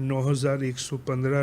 9,115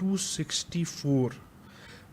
264।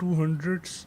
200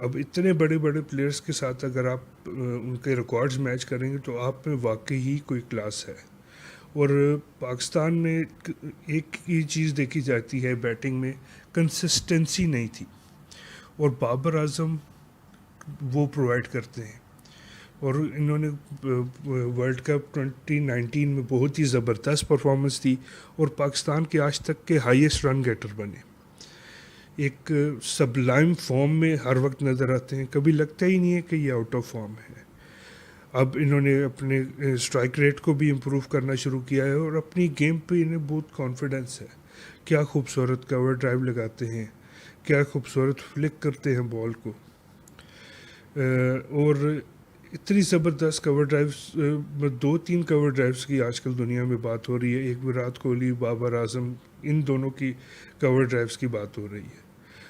اب اتنے بڑے بڑے پلیئرز کے ساتھ اگر آپ ان کے ریکارڈز میچ کریں گے تو آپ میں واقعی ہی کوئی کلاس ہے. اور پاکستان میں ایک ہی چیز دیکھی جاتی ہے بیٹنگ میں، کنسسٹنسی نہیں تھی، اور بابر اعظم وہ پرووائڈ کرتے ہیں. اور انہوں نے ورلڈ کپ 2019 میں بہت ہی زبردست پرفارمنس دی اور پاکستان کے آج تک کے ہائیسٹ رن گیٹر بنے. ایک سبلائم فارم میں ہر وقت نظر آتے ہیں، کبھی لگتا ہی نہیں ہے کہ یہ آؤٹ آف فارم ہے. اب انہوں نے اپنے اسٹرائک ریٹ کو بھی امپروو کرنا شروع کیا ہے اور اپنی گیم پہ انہیں بہت کانفیڈنس ہے. کیا خوبصورت کور ڈرائیو لگاتے ہیں، کیا خوبصورت فلک کرتے ہیں بال کو، اور اتنی زبردست کور ڈرائیوز، 2-3 کور ڈرائیوز کی آج کل دنیا میں بات ہو رہی ہے. ایک وراٹ کوہلی، بابر اعظم، ان دونوں کی کور ڈرائیوز کی بات ہو رہی ہے.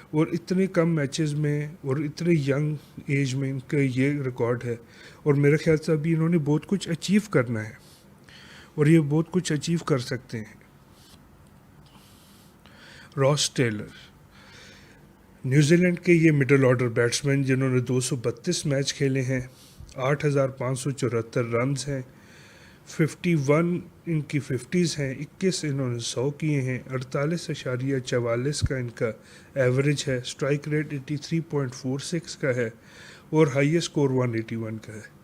اور اتنے کم میچز میں اور اتنے ینگ ایج میں ان کا یہ ریکارڈ ہے. اور میرے خیال سے ابھی انہوں نے بہت کچھ اچیو کرنا ہے اور یہ بہت کچھ اچیو کر سکتے ہیں. راس ٹیلر، نیوزی لینڈ کے یہ مڈل آرڈر بیٹسمین جنہوں نے 232 میچ کھیلے ہیں، 8,574 رنز ہیں، 51 ان کی 50s ہیں، 21 انہوں نے 100 کیے ہیں، 48.44 کا ان کا ایوریج ہے، اسٹرائک ریٹ 83.46 کا ہے اور ہائیسٹ اسکور 181 کا ہے.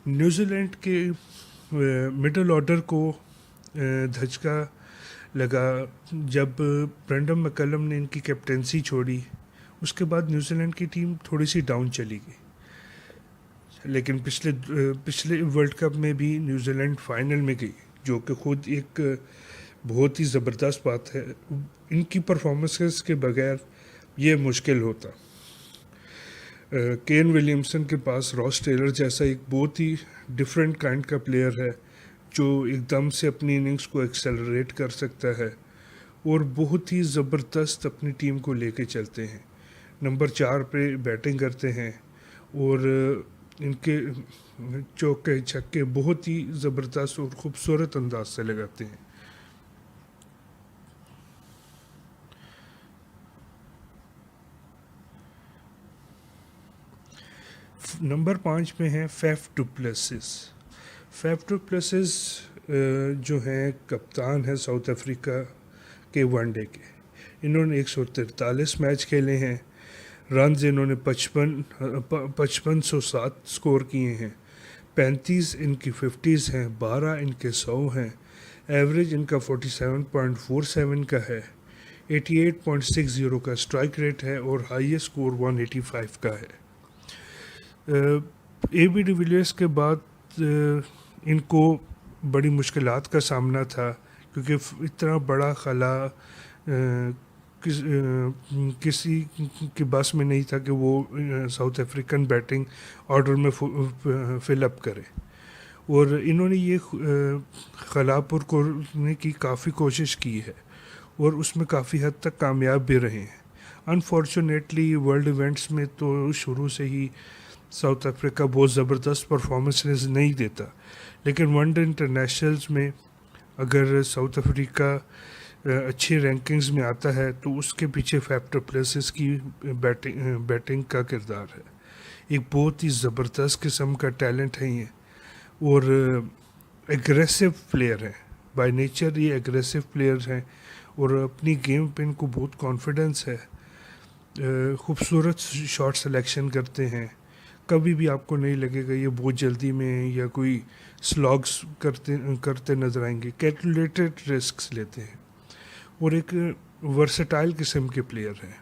نیوزی لینڈ کے مڈل آرڈر کو دھچکا لگا جب برینڈن مکلم نے ان کی کیپٹنسی چھوڑی. اس کے بعد نیوزی لینڈ کی ٹیم تھوڑی سی ڈاؤن چلی گئی، لیکن پچھلے ورلڈ کپ میں بھی نیوزی لینڈ فائنل میں گئی، جو کہ خود ایک بہت ہی زبردست بات ہے. ان کی پرفارمنسز کے بغیر یہ مشکل ہوتا. کین ولیمسن کے پاس راس ٹیلر جیسا ایک بہت ہی ڈفرینٹ کائنڈ کا پلیئر ہے جو ایک دم سے اپنی اننگز کو ایکسلریٹ کر سکتا ہے اور بہت ہی زبردست اپنی ٹیم کو لے کے چلتے ہیں. نمبر 4 پہ بیٹنگ کرتے ہیں اور ان کے چوکے چھکے بہت ہی زبردست اور خوبصورت انداز سے لگاتے ہیں. نمبر 5 پہ ہیں Faf du places. فیف du places جو ہیں کپتان ہیں ساؤتھ افریقہ کے ون ڈے کے. انہوں نے 143 میچ کھیلے ہیں، رنز انہوں نے 5507 سکور کیے ہیں، 35 ان کی 50s ہیں، 12 ان کے 100 ہیں، ایوریج ان کا 47.47 کا ہے، 88.60 کا اسٹرائک ریٹ ہے اور ہائیسٹ اسکور 185 کا ہے. اے بی ڈی ویلیئرس کے بعد ان کو بڑی مشکلات کا سامنا تھا کیونکہ اتنا بڑا خلا کسی کی بس میں نہیں تھا کہ وہ ساؤتھ افریقن بیٹنگ آرڈر میں فل اپ کرے، اور انہوں نے یہ خلا پر کرنے کی کافی کوشش کی ہے اور اس میں کافی حد تک کامیاب بھی رہے ہیں. انفارچونیٹلی ورلڈ ایونٹس میں تو شروع سے ہی ساؤتھ افریقہ بہت زبردست پرفارمنسز نہیں دیتا، لیکن ون ڈے انٹرنیشنلز میں اگر ساؤتھ افریقہ اچھی رینکنگز میں آتا ہے تو اس کے پیچھے فیف ڈو پلیسس کی بیٹنگ کا کردار ہے. ایک بہت ہی زبردست قسم کا ٹیلنٹ ہے یہ اور ایگریسو پلیئر ہیں، بائی نیچر یہ ایگریسو پلیئر ہیں اور اپنی گیم پہ ان کو بہت کانفیڈنس ہے. خوبصورت شاٹ سلیکشن کرتے ہیں، کبھی بھی آپ کو نہیں لگے گا یہ بہت جلدی میں یا کوئی سلاگس کرتے نظر آئیں گے. کیلکولیٹڈ رسکس لیتے ہیں اور ایک ورسٹائل قسم کے پلیئر ہیں.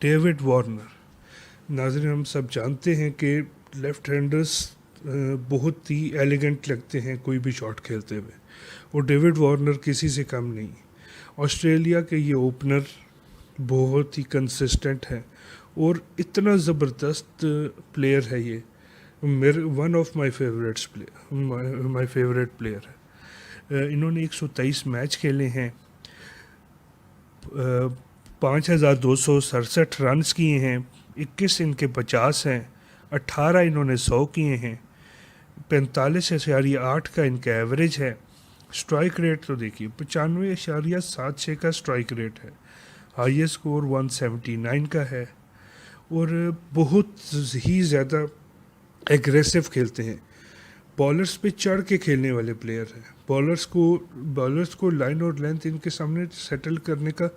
ڈیوڈ وارنر، ناظرین ہم سب جانتے ہیں کہ لیفٹ ہینڈرز بہت ہی ایلیگنٹ لگتے ہیں کوئی بھی شاٹ کھیلتے ہوئے، اور ڈیوڈ وارنر کسی سے کم نہیں. آسٹریلیا کے یہ اوپنر بہت ہی کنسسٹنٹ ہیں اور اتنا زبردست پلیئر ہے یہ، one of my favourite player ہے. انہوں نے 123 میچ کھیلے ہیں، 5267 رنز کیے ہیں، 21 ان کے 50 ہیں، 18 انہوں نے 100 کیے ہیں، 45.8 کا ان کا ایوریج ہے. اسٹرائک ریٹ تو دیکھیے 95.76 کا اسٹرائک ریٹ ہے ہائیسٹ اسکور 179 کا ہے، اور بہت ہی زیادہ ایگریسو کھیلتے ہیں، بالرز پہ چڑھ کے کھیلنے والے پلیئر ہیں، بالرز کو لائن اور لینتھ ان کے سامنے سیٹل کرنے کا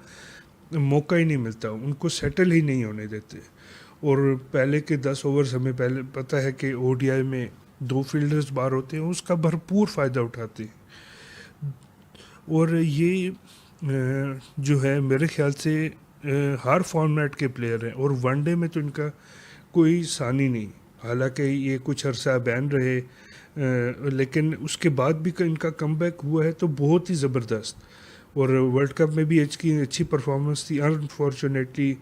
موقع ہی نہیں ملتا، ان کو سیٹل ہی نہیں ہونے دیتے، اور پہلے کے 10 اوورز ہمیں پہلے پتہ ہے کہ او ڈی آئی میں 2 فیلڈرز باہر ہوتے ہیں، اس کا بھرپور فائدہ اٹھاتے ہیں، اور یہ جو ہے میرے خیال سے ہر فارمیٹ کے پلیئر ہیں، اور ون ڈے میں تو ان کا کوئی ثانی نہیں، حالانکہ یہ کچھ عرصہ بین رہے، لیکن اس کے بعد بھی ان کا کم بیک ہوا ہے تو بہت ہی زبردست، اور ورلڈ کپ میں بھی ایچ کی اچھی پرفارمنس تھی، انفارچونیٹلی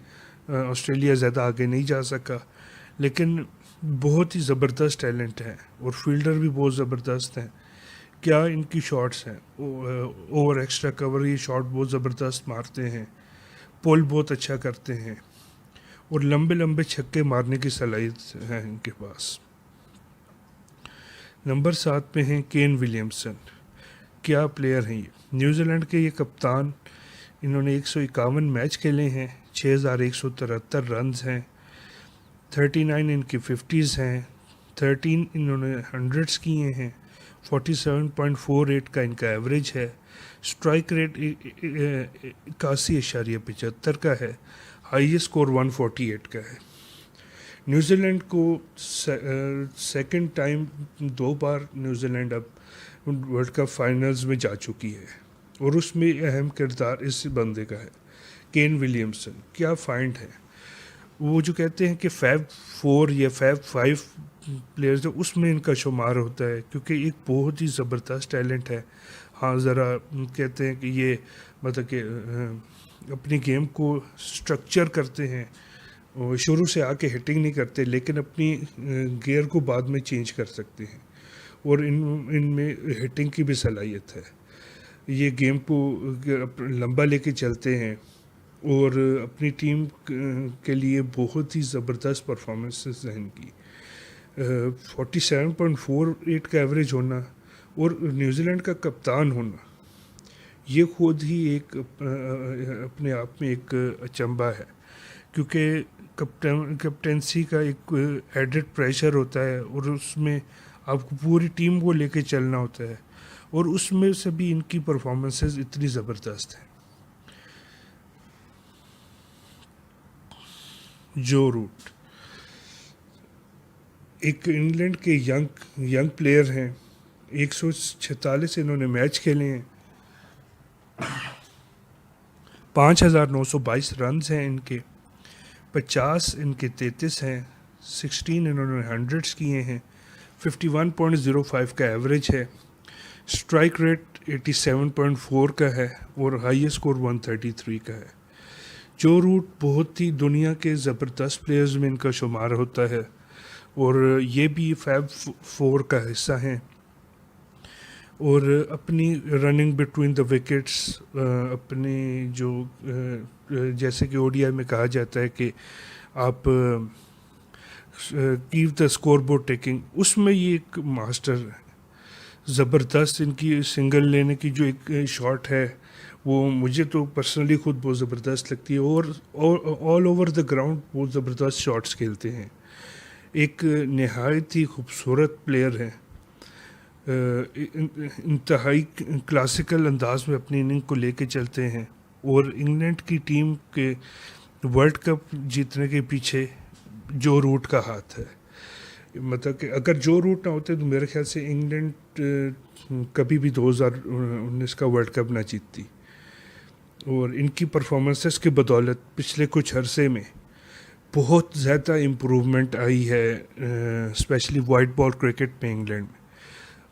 آسٹریلیا زیادہ آگے نہیں جا سکا، لیکن بہت ہی زبردست ٹیلنٹ ہے، اور فیلڈر بھی بہت زبردست ہیں، کیا ان کی شاٹس ہیں، اوور ایکسٹرا کور یہ شاٹ بہت زبردست مارتے ہیں، پول بہت اچھا کرتے ہیں، اور لمبے لمبے چھکے مارنے کی صلاحیت ہے ان کے پاس۔ نمبر 7 پہ ہیں کین ولیمسن، کیا پلیئر ہیں یہ، نیوزی لینڈ کے یہ کپتان، انہوں نے 151 میچ کھیلے ہیں، 6173 رنز ہیں، 39 ان کی 50s ہیں، 13 انہوں نے 100s کیے ہیں، 47.48 کا ان کا ایوریج ہے، اسٹرائک ریٹ 81.75 کا ہے، ہائیسٹ اسکور 148 کا ہے۔ نیوزی لینڈ کو سیکنڈ ٹائم 2 بار نیوزی لینڈ اب ورلڈ کپ فائنلز میں جا چکی ہے، اور اس میں اہم کردار اس بندے کا ہے، کین ولیمسن، کیا فائنڈ ہے، وہ جو کہتے ہیں کہ فیب 4 یا فیب 5 پلیئرز اس میں ان کا شمار ہوتا ہے، کیونکہ ایک بہت ہی زبردست ٹیلنٹ ہے۔ ہاں ذرا کہتے ہیں کہ یہ مطلب کہ اپنی گیم کو سٹرکچر کرتے ہیں، شروع سے آ کے ہٹنگ نہیں کرتے، لیکن اپنی گیئر کو بعد میں چینج کر سکتے ہیں، اور ان میں ہٹنگ کی بھی صلاحیت ہے، یہ گیم کو لمبا لے کے چلتے ہیں، اور اپنی ٹیم کے لیے بہت ہی زبردست پرفارمنسز ہیں ان کی، 47.48 کا ایوریج ہونا اور نیوزی لینڈ کا کپتان ہونا، یہ خود ہی ایک اپنے آپ میں ایک اچنبھا ہے، کیونکہ کپٹنسی کا ایک ایڈڈ پریشر ہوتا ہے، اور اس میں آپ کو پوری ٹیم کو لے کے چلنا ہوتا ہے، اور اس میں سے بھی ان کی پرفارمنسز اتنی زبردست ہیں۔ جو روٹ ایک انگلینڈ کے ینگ پلیئر ہیں، 146 انہوں نے میچ کھیلے ہیں، 5922 رنز ہیں ان کے، 50 ان کے 33 ہیں، 16 انہوں نے 100s کیے ہیں، 51.05 کا ایوریج ہے، اسٹرائک ریٹ 87.4 کا ہے، اور ہائیسٹ اسکور 133 کا ہے۔ جو روٹ بہت ہی دنیا کے زبردست پلیئرز میں ان کا شمار ہوتا ہے، اور یہ بھی فیب 4 کا حصہ ہیں، اور اپنی رننگ بٹوین دا وکٹس، اپنی جو جیسے کہ او ڈی آئی میں کہا جاتا ہے کہ آپ keep the scoreboard ticking, اس میں یہ ایک ماسٹر ہے، زبردست ان کی سنگل لینے کی جو ایک شاٹ ہے وہ مجھے تو پرسنلی خود بہت زبردست لگتی ہے، اور آل اوور دا گراؤنڈ بہت زبردست شاٹس کھیلتے ہیں، ایک نہایت ہی خوبصورت پلیئر ہے، انتہائی کلاسیکل انداز میں اپنی اننگ کو لے کے چلتے ہیں، اور انگلینڈ کی ٹیم کے ورلڈ کپ جیتنے کے پیچھے جو روٹ کا ہاتھ ہے، مطلب کہ اگر جو روٹ نہ ہوتے تو میرے خیال سے انگلینڈ کبھی بھی 2019 کا ورلڈ کپ نہ جیتتی، اور ان کی پرفارمنسز کی بدولت پچھلے کچھ عرصے میں بہت زیادہ امپروومنٹ آئی ہے، اسپیشلی وائٹ بال کرکٹ میں انگلینڈ میں،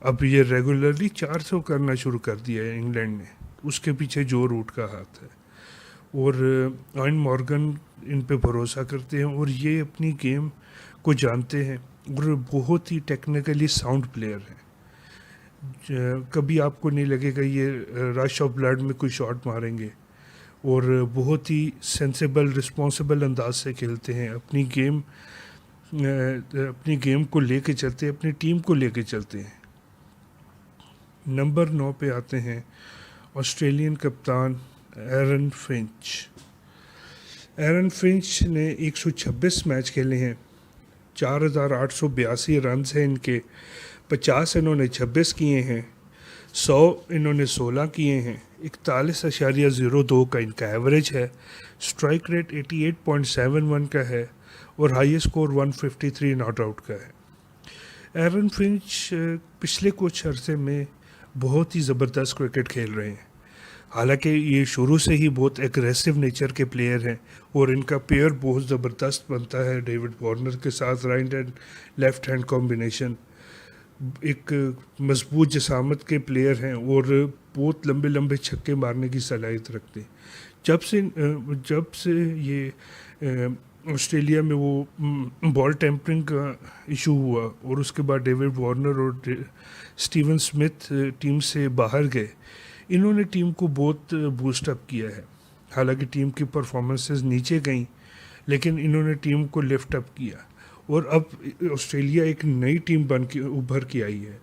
اب یہ ریگولرلی 400 کرنا شروع کر دیا ہے انگلینڈ نے، اس کے پیچھے جو روٹ کا ہاتھ ہے، اور آئن مارگن ان پہ بھروسہ کرتے ہیں، اور یہ اپنی گیم کو جانتے ہیں، اور بہت ہی ٹیکنیکلی ساؤنڈ پلیئر ہیں، کبھی آپ کو نہیں لگے گا یہ رش آف بلڈ میں کوئی شاٹ ماریں گے، اور بہت ہی سینسیبل رسپانسبل انداز سے کھیلتے ہیں، اپنی گیم کو لے کے چلتے ہیں، اپنی ٹیم کو لے کے چلتے ہیں۔ نمبر 9 پہ آتے ہیں آسٹریلین کپتان ایرن فنچ، ایرن فنچ نے 126 میچ کھیلے ہیں، 4,882 رنز ہیں ان کے، 50 انہوں نے 26 کیے ہیں، 100 انہوں نے 16 کیے ہیں، 41.02 کا ان کا ایوریج ہے، اسٹرائک ریٹ 88.71 کا ہے، اور ہائی اسکور 153 ناٹ آؤٹ کا ہے۔ ایرن فنچ پچھلے کچھ عرصے میں بہت ہی زبردست کرکٹ کھیل رہے ہیں، حالانکہ یہ شروع سے ہی بہت ایگریسو نیچر کے پلیئر ہیں، اور ان کا پیئر بہت زبردست بنتا ہے ڈیوڈ وارنر کے ساتھ، right and left hand combination, ایک مضبوط جسامت کے پلیئر ہیں اور بہت لمبے لمبے چھکے مارنے کی صلاحیت رکھتے ہیں۔ جب سے یہ آسٹریلیا میں وہ بال ٹیمپرنگ کا ایشو ہوا، اور اس کے بعد ڈیوڈ وارنر اور اسٹیون سمتھ ٹیم سے باہر گئے، انہوں نے ٹیم کو بہت بوسٹ اپ کیا ہے۔ حالانکہ ٹیم کی پرفارمنسز نیچے گئیں، لیکن انہوں نے ٹیم کو لفٹ اپ کیا، اور اب آسٹریلیا ایک نئی ٹیم بن کے ابھر کے آئی ہے۔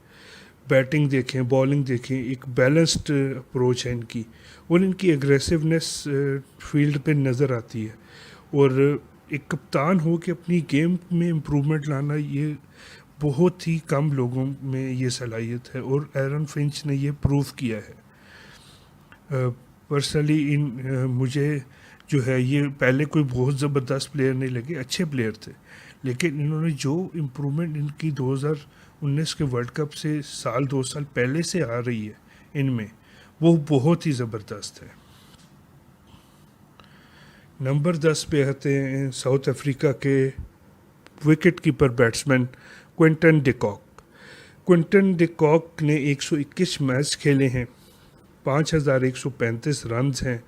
بیٹنگ دیکھیں، بالنگ دیکھیں، ایک بیلنسڈ اپروچ ہے ان کی، اور ان کی ایگریسونیس فیلڈ پہ نظر آتی ہے، اور ایک کپتان ہو کہ اپنی گیم میں امپرومنٹ لانا، یہ بہت ہی کم لوگوں میں یہ صلاحیت ہے، اور ایرن فنچ نے یہ پروف کیا ہے۔ پرسنلی مجھے جو ہے یہ پہلے کوئی بہت زبردست پلیئر نہیں لگے، اچھے پلیئر تھے، لیکن انہوں نے جو امپرومنٹ ان کی 2019 کے ورلڈ کپ سے سال 2 سال پہلے سے آ رہی ہے ان میں، وہ بہت ہی زبردست ہے۔ نمبر 10 پہ آتے ہیں ساؤتھ افریقہ کے wicket keeper batsman Quinton D کاک۔ کوئنٹن ڈی کاک نے 121 میچ کھیلے ہیں، 5,135 رنز ہیں،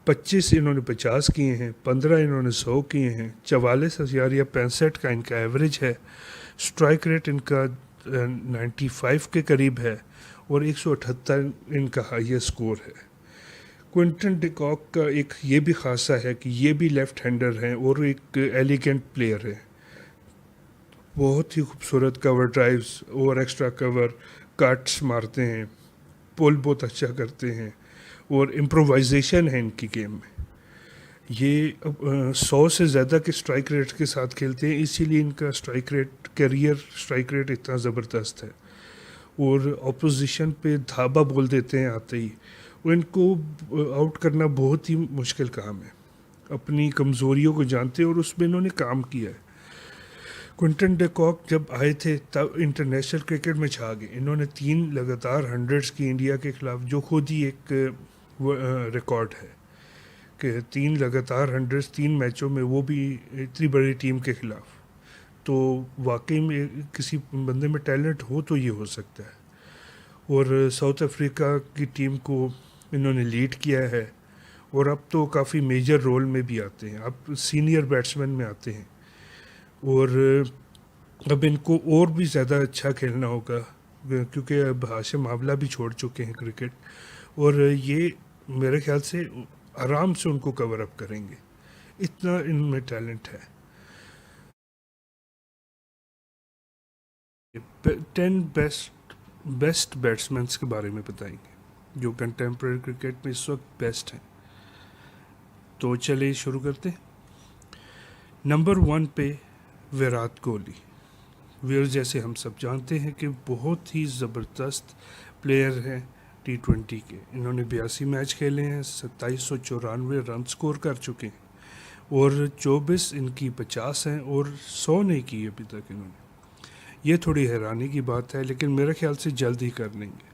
25 انہوں نے 50 کیے ہیں، 15 انہوں نے 100 کیے ہیں، 44.65 کا ان کا ایوریج ہے، اسٹرائک ریٹ ان کا 95 کے قریب ہے، اور 178 ان کا ہائی اسکور ہے۔ کوئنٹن ڈی کاک کا ایک یہ بھی خاصہ ہے کہ یہ بھی لیفٹ ہینڈر ہیں اور ایک ایلیگنٹ پلیئر ہے، بہت ہی خوبصورت کور ڈرائیوز، اوور ایکسٹرا کور، کٹس مارتے ہیں، پول بہت اچھا کرتے ہیں، اور امپرووائزیشن ہے ان کی گیم میں۔ یہ 100 سے زیادہ کے اسٹرائک ریٹ کے ساتھ کھیلتے ہیں، اسی لیے ان کا strike rate, career strike rate اتنا زبردست ہے، اور اپوزیشن پہ دھابا بول دیتے ہیں آتے ہی، اور ان کو آؤٹ کرنا بہت ہی مشکل کام ہے۔ اپنی کمزوریوں کو جانتے ہیں اور اس میں انہوں نے کام کیا ہے۔ کوئنٹن ڈی کاک جب آئے تھے تب انٹرنیشنل کرکٹ میں چھا گئے، انہوں نے 3 لگاتار 100s کی انڈیا کے خلاف، جو خود ہی ایک ریکارڈ ہے کہ 3 لگاتار 100s 3 میچوں میں، وہ بھی اتنی بڑی ٹیم کے خلاف، تو واقعی میں کسی بندے میں ٹیلنٹ ہو تو یہ ہو سکتا ہے۔ اور ساؤتھ افریقہ کی ٹیم کو انہوں نے لیڈ کیا ہے، اور اب تو کافی میجر رول میں بھی آتے ہیں، اب سینئر بیٹسمین میں آتے ہیں، اور اب ان کو اور بھی زیادہ اچھا کھیلنا ہوگا، کیونکہ اب ہاشم آملہ بھی چھوڑ چکے ہیں کرکٹ، اور یہ میرے خیال سے آرام سے ان کو کور اپ کریں گے، اتنا ان میں ٹیلنٹ ہے۔ 10 بیسٹ بیٹسمینس کے بارے میں بتائیں گے جو کنٹمپریری کرکٹ میں اس وقت بیسٹ ہیں، تو چلیے شروع کرتے ہیں۔ نمبر 1 پہ ویرات کوہلی، جیسے ہم سب جانتے ہیں کہ بہت ہی زبردست پلیئر ہیں T20 کے، انہوں نے 82 میچ کھیلے ہیں، 2794 رن سکور کر چکے ہیں، اور 24 ان کی 50 ہیں، اور 100 نہیں کی ابھی تک انہوں نے۔ یہ تھوڑی حیرانی کی بات ہے، لیکن میرے خیال سے جلد ہی کر لیں گے۔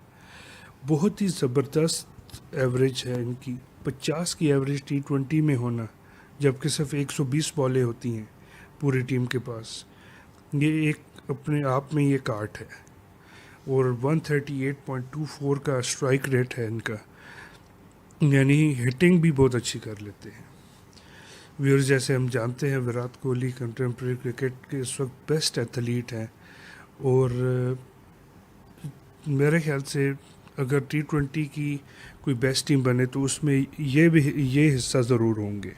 بہت ہی زبردست ایوریج ہے ان کی، 50 کی ایوریج T20 میں ہونا، جبکہ صرف 120 بالیں ہوتی ہیں پوری ٹیم کے پاس، یہ ایک اپنے آپ میں یہ کارٹ ہے، اور 138.24 کا اسٹرائک ریٹ ہے ان کا، یعنی ہٹنگ بھی بہت اچھی کر لیتے ہیں۔ ویورز، جیسے ہم جانتے ہیں ویرات کوہلی کنٹمپریری کرکٹ کے اس وقت بیسٹ ایتھلیٹ ہیں، اور میرے خیال سے اگر T20 کی کوئی بیسٹ ٹیم بنے تو اس میں یہ حصہ ضرور ہوں گے،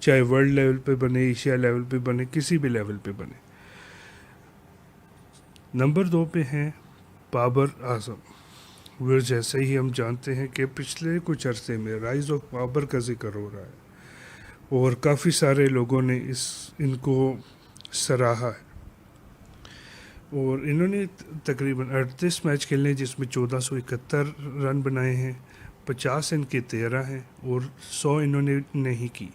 چاہے ورلڈ لیول پہ بنے، ایشیا لیول پہ بنے، کسی بھی لیول پہ بنے۔ نمبر 2 پہ ہیں بابر اعظم۔ جیسے ہی ہم جانتے ہیں کہ پچھلے کچھ عرصے میں رائز آف بابر کا ذکر ہو رہا ہے، اور کافی سارے لوگوں نے ان کو سراہا ہے، اور انہوں نے تقریباً 38 میچ کھیلے جس میں 1471 رن بنائے ہیں، 50 ان کے 13 ہیں اور 100 انہوں نے نہیں کی۔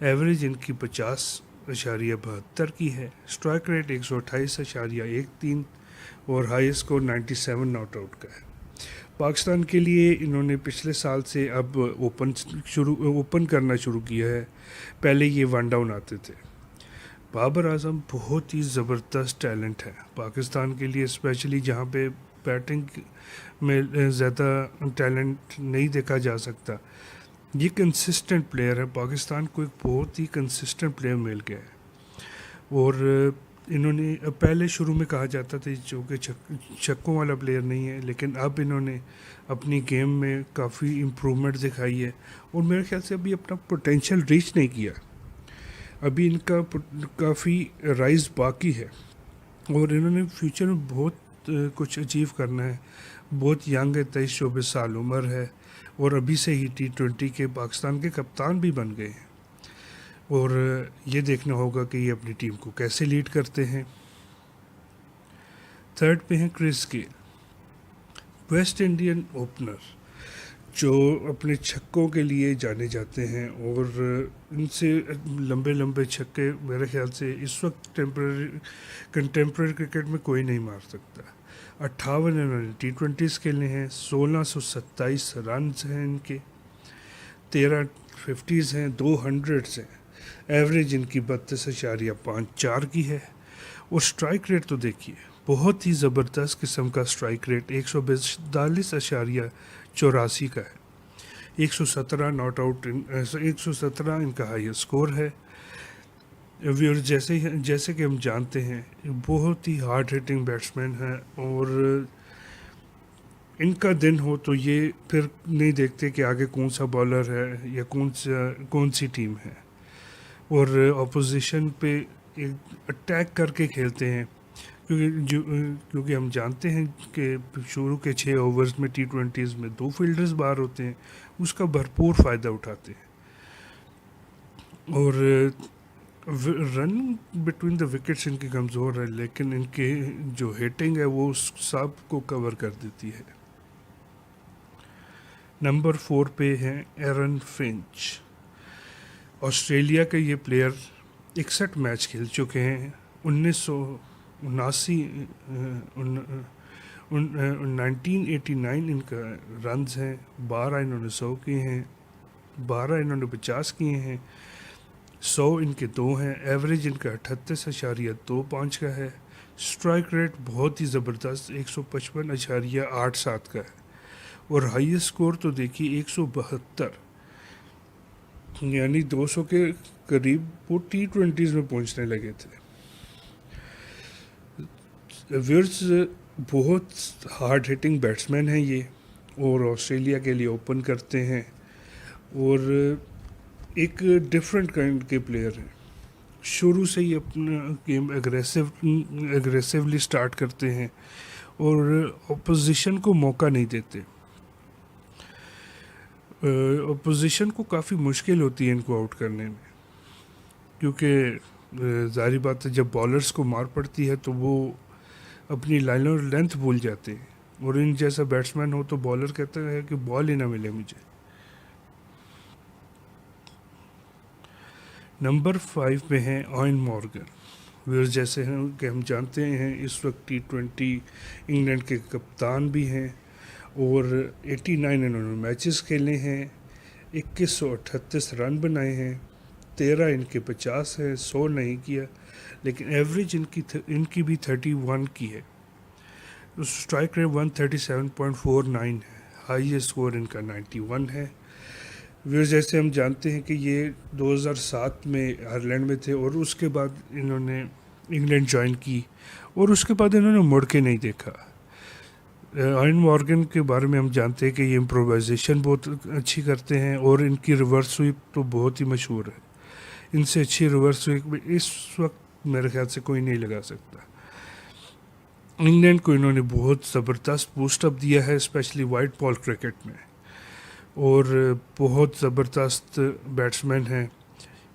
ایوریج ان کی 50.72 کی ہے۔ اسٹرائک ریٹ 128.13 اور ہائی اسکور 97 ناٹ آؤٹ کا ہے۔ پاکستان کے لیے انہوں نے پچھلے سال سے اب اوپن کرنا شروع کیا ہے، پہلے یہ ون ڈاؤن آتے تھے۔ بابر اعظم بہت ہی زبردست ٹیلنٹ ہے پاکستان کے لیے، اسپیشلی جہاں پہ بیٹنگ میں زیادہ ٹیلنٹ نہیں دیکھا جا سکتا۔ یہ کنسسٹنٹ پلیئر ہے، پاکستان کو ایک بہت ہی کنسسٹنٹ پلیئر مل گیا ہے، اور انہوں نے پہلے شروع میں کہا جاتا تھا جو کہ چھکوں والا پلیئر نہیں ہے، لیکن اب انہوں نے اپنی گیم میں کافی امپرومنٹ دکھائی ہے، اور میرے خیال سے ابھی اپنا پوٹینشیل ریچ نہیں کیا، ابھی ان کا کافی رائز باقی ہے، اور انہوں نے فیوچر میں بہت کچھ اچیو کرنا ہے۔ بہت ینگ ہے، 23-24 سال عمر ہے، اور ابھی سے ہی T20 کے پاکستان کے کپتان بھی بن گئے ہیں، اور یہ دیکھنا ہوگا کہ یہ اپنی ٹیم کو کیسے لیڈ کرتے ہیں۔ تھرڈ پہ ہیں کرس گیل، ویسٹ انڈین اوپنر جو اپنے چھکوں کے لیے جانے جاتے ہیں، اور ان سے لمبے لمبے چھکے میرے خیال سے اس وقت کنٹمپریری کرکٹ میں کوئی نہیں مار سکتا۔ 58 انہوں نے T20s کھیلے ہیں، 1627 رنز ہیں ان کے، 13 50s ہیں، 2 100s ہیں، ایوریج ان کی 32.54 کی ہے، اور سٹرائک ریٹ تو دیکھیے بہت ہی زبردست قسم کا سٹرائک ریٹ 142.84 کا ہے، 117 ناٹ آؤٹ، 117 ان کا ہائی اسکور ہے۔ جیسے کہ ہم جانتے ہیں بہت ہی ہارڈ ہٹنگ بیٹسمین ہیں، اور ان کا دن ہو تو یہ پھر نہیں دیکھتے کہ آگے کون سا بالر ہے یا کون سی ٹیم ہے، اور اپوزیشن پہ اٹیک کر کے کھیلتے ہیں، کیونکہ ہم جانتے ہیں کہ شروع کے 6 اوورز میں T20s میں 2 فیلڈرز باہر ہوتے ہیں، اس کا بھرپور فائدہ اٹھاتے ہیں، اور رن بٹوین دا وکٹس ان کی کمزور ہے، لیکن ان کے جو ہیٹنگ ہے وہ سب کو کور کر دیتی ہے۔ نمبر 4 پہ ہیں ایرن فنچ، آسٹریلیا کے یہ پلیئر 61 میچ کھیل چکے ہیں، 1989 ان کا رنز ہیں، 12 انہوں نے 100 کیے ہیں، 12 انہوں نے 50 کیے ہیں، 100 ان کے 2 ہیں، ایوریج ان کا 38.25 کا ہے، سٹرائک ریٹ بہت ہی زبردست 155.87 کا ہے، اور ہائی اسکور تو دیکھیے 172، یعنی 200 کے قریب وہ T20s میں پہنچنے لگے تھے۔ ویئرز بہت ہارڈ ہٹنگ بیٹسمین ہیں یہ، اور آسٹریلیا کے لیے اوپن کرتے ہیں، اور ایک ڈفرینٹ کائنڈ کے پلیئر ہیں، شروع سے ہی اپنا گیم اگریسیولی سٹارٹ کرتے ہیں، اور اپوزیشن کو موقع نہیں دیتے، اپوزیشن کو کافی مشکل ہوتی ہے ان کو آؤٹ کرنے میں، کیونکہ ظاہری بات ہے جب بالرز کو مار پڑتی ہے تو وہ اپنی لائن اور لینتھ بھول جاتے ہیں، اور ان جیسا بیٹسمین ہو تو بالر کہتا ہے کہ بال ہی نہ ملے مجھے۔ نمبر 5 پہ ہیں آئن مورگن، جیسے ہیں کہ ہم جانتے ہیں اس وقت T20 انگلینڈ کے کپتان بھی ہیں، اور 89 انہوں نے میچز کھیلے ہیں، 2138 رن بنائے ہیں، 13 ان کے 50 ہیں، 100 نہیں کیا، لیکن ایوریج ان کی بھی 31 کی ہے، سٹرائک ریٹ 137.49 ہے، ہائی اسکور ان کا 91 ہے۔ جیسے ہم جانتے ہیں کہ یہ 2007 میں آئرلینڈ میں تھے، اور اس کے بعد انہوں نے انگلینڈ جوائن کی، اور اس کے بعد انہوں نے مڑ کے نہیں دیکھا۔ آئن مورگن کے بارے میں ہم جانتے ہیں کہ یہ امپرووائزیشن بہت اچھی کرتے ہیں، اور ان کی ریورس سویپ تو بہت ہی مشہور ہے، ان سے اچھی ریورس سویپ اس وقت میرے خیال سے کوئی نہیں لگا سکتا۔ انگلینڈ کو انہوں نے بہت زبردست بوسٹ اپ دیا ہے، اسپیشلی وائٹ بال کرکٹ میں، اور بہت زبردست بیٹسمین ہیں،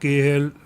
KL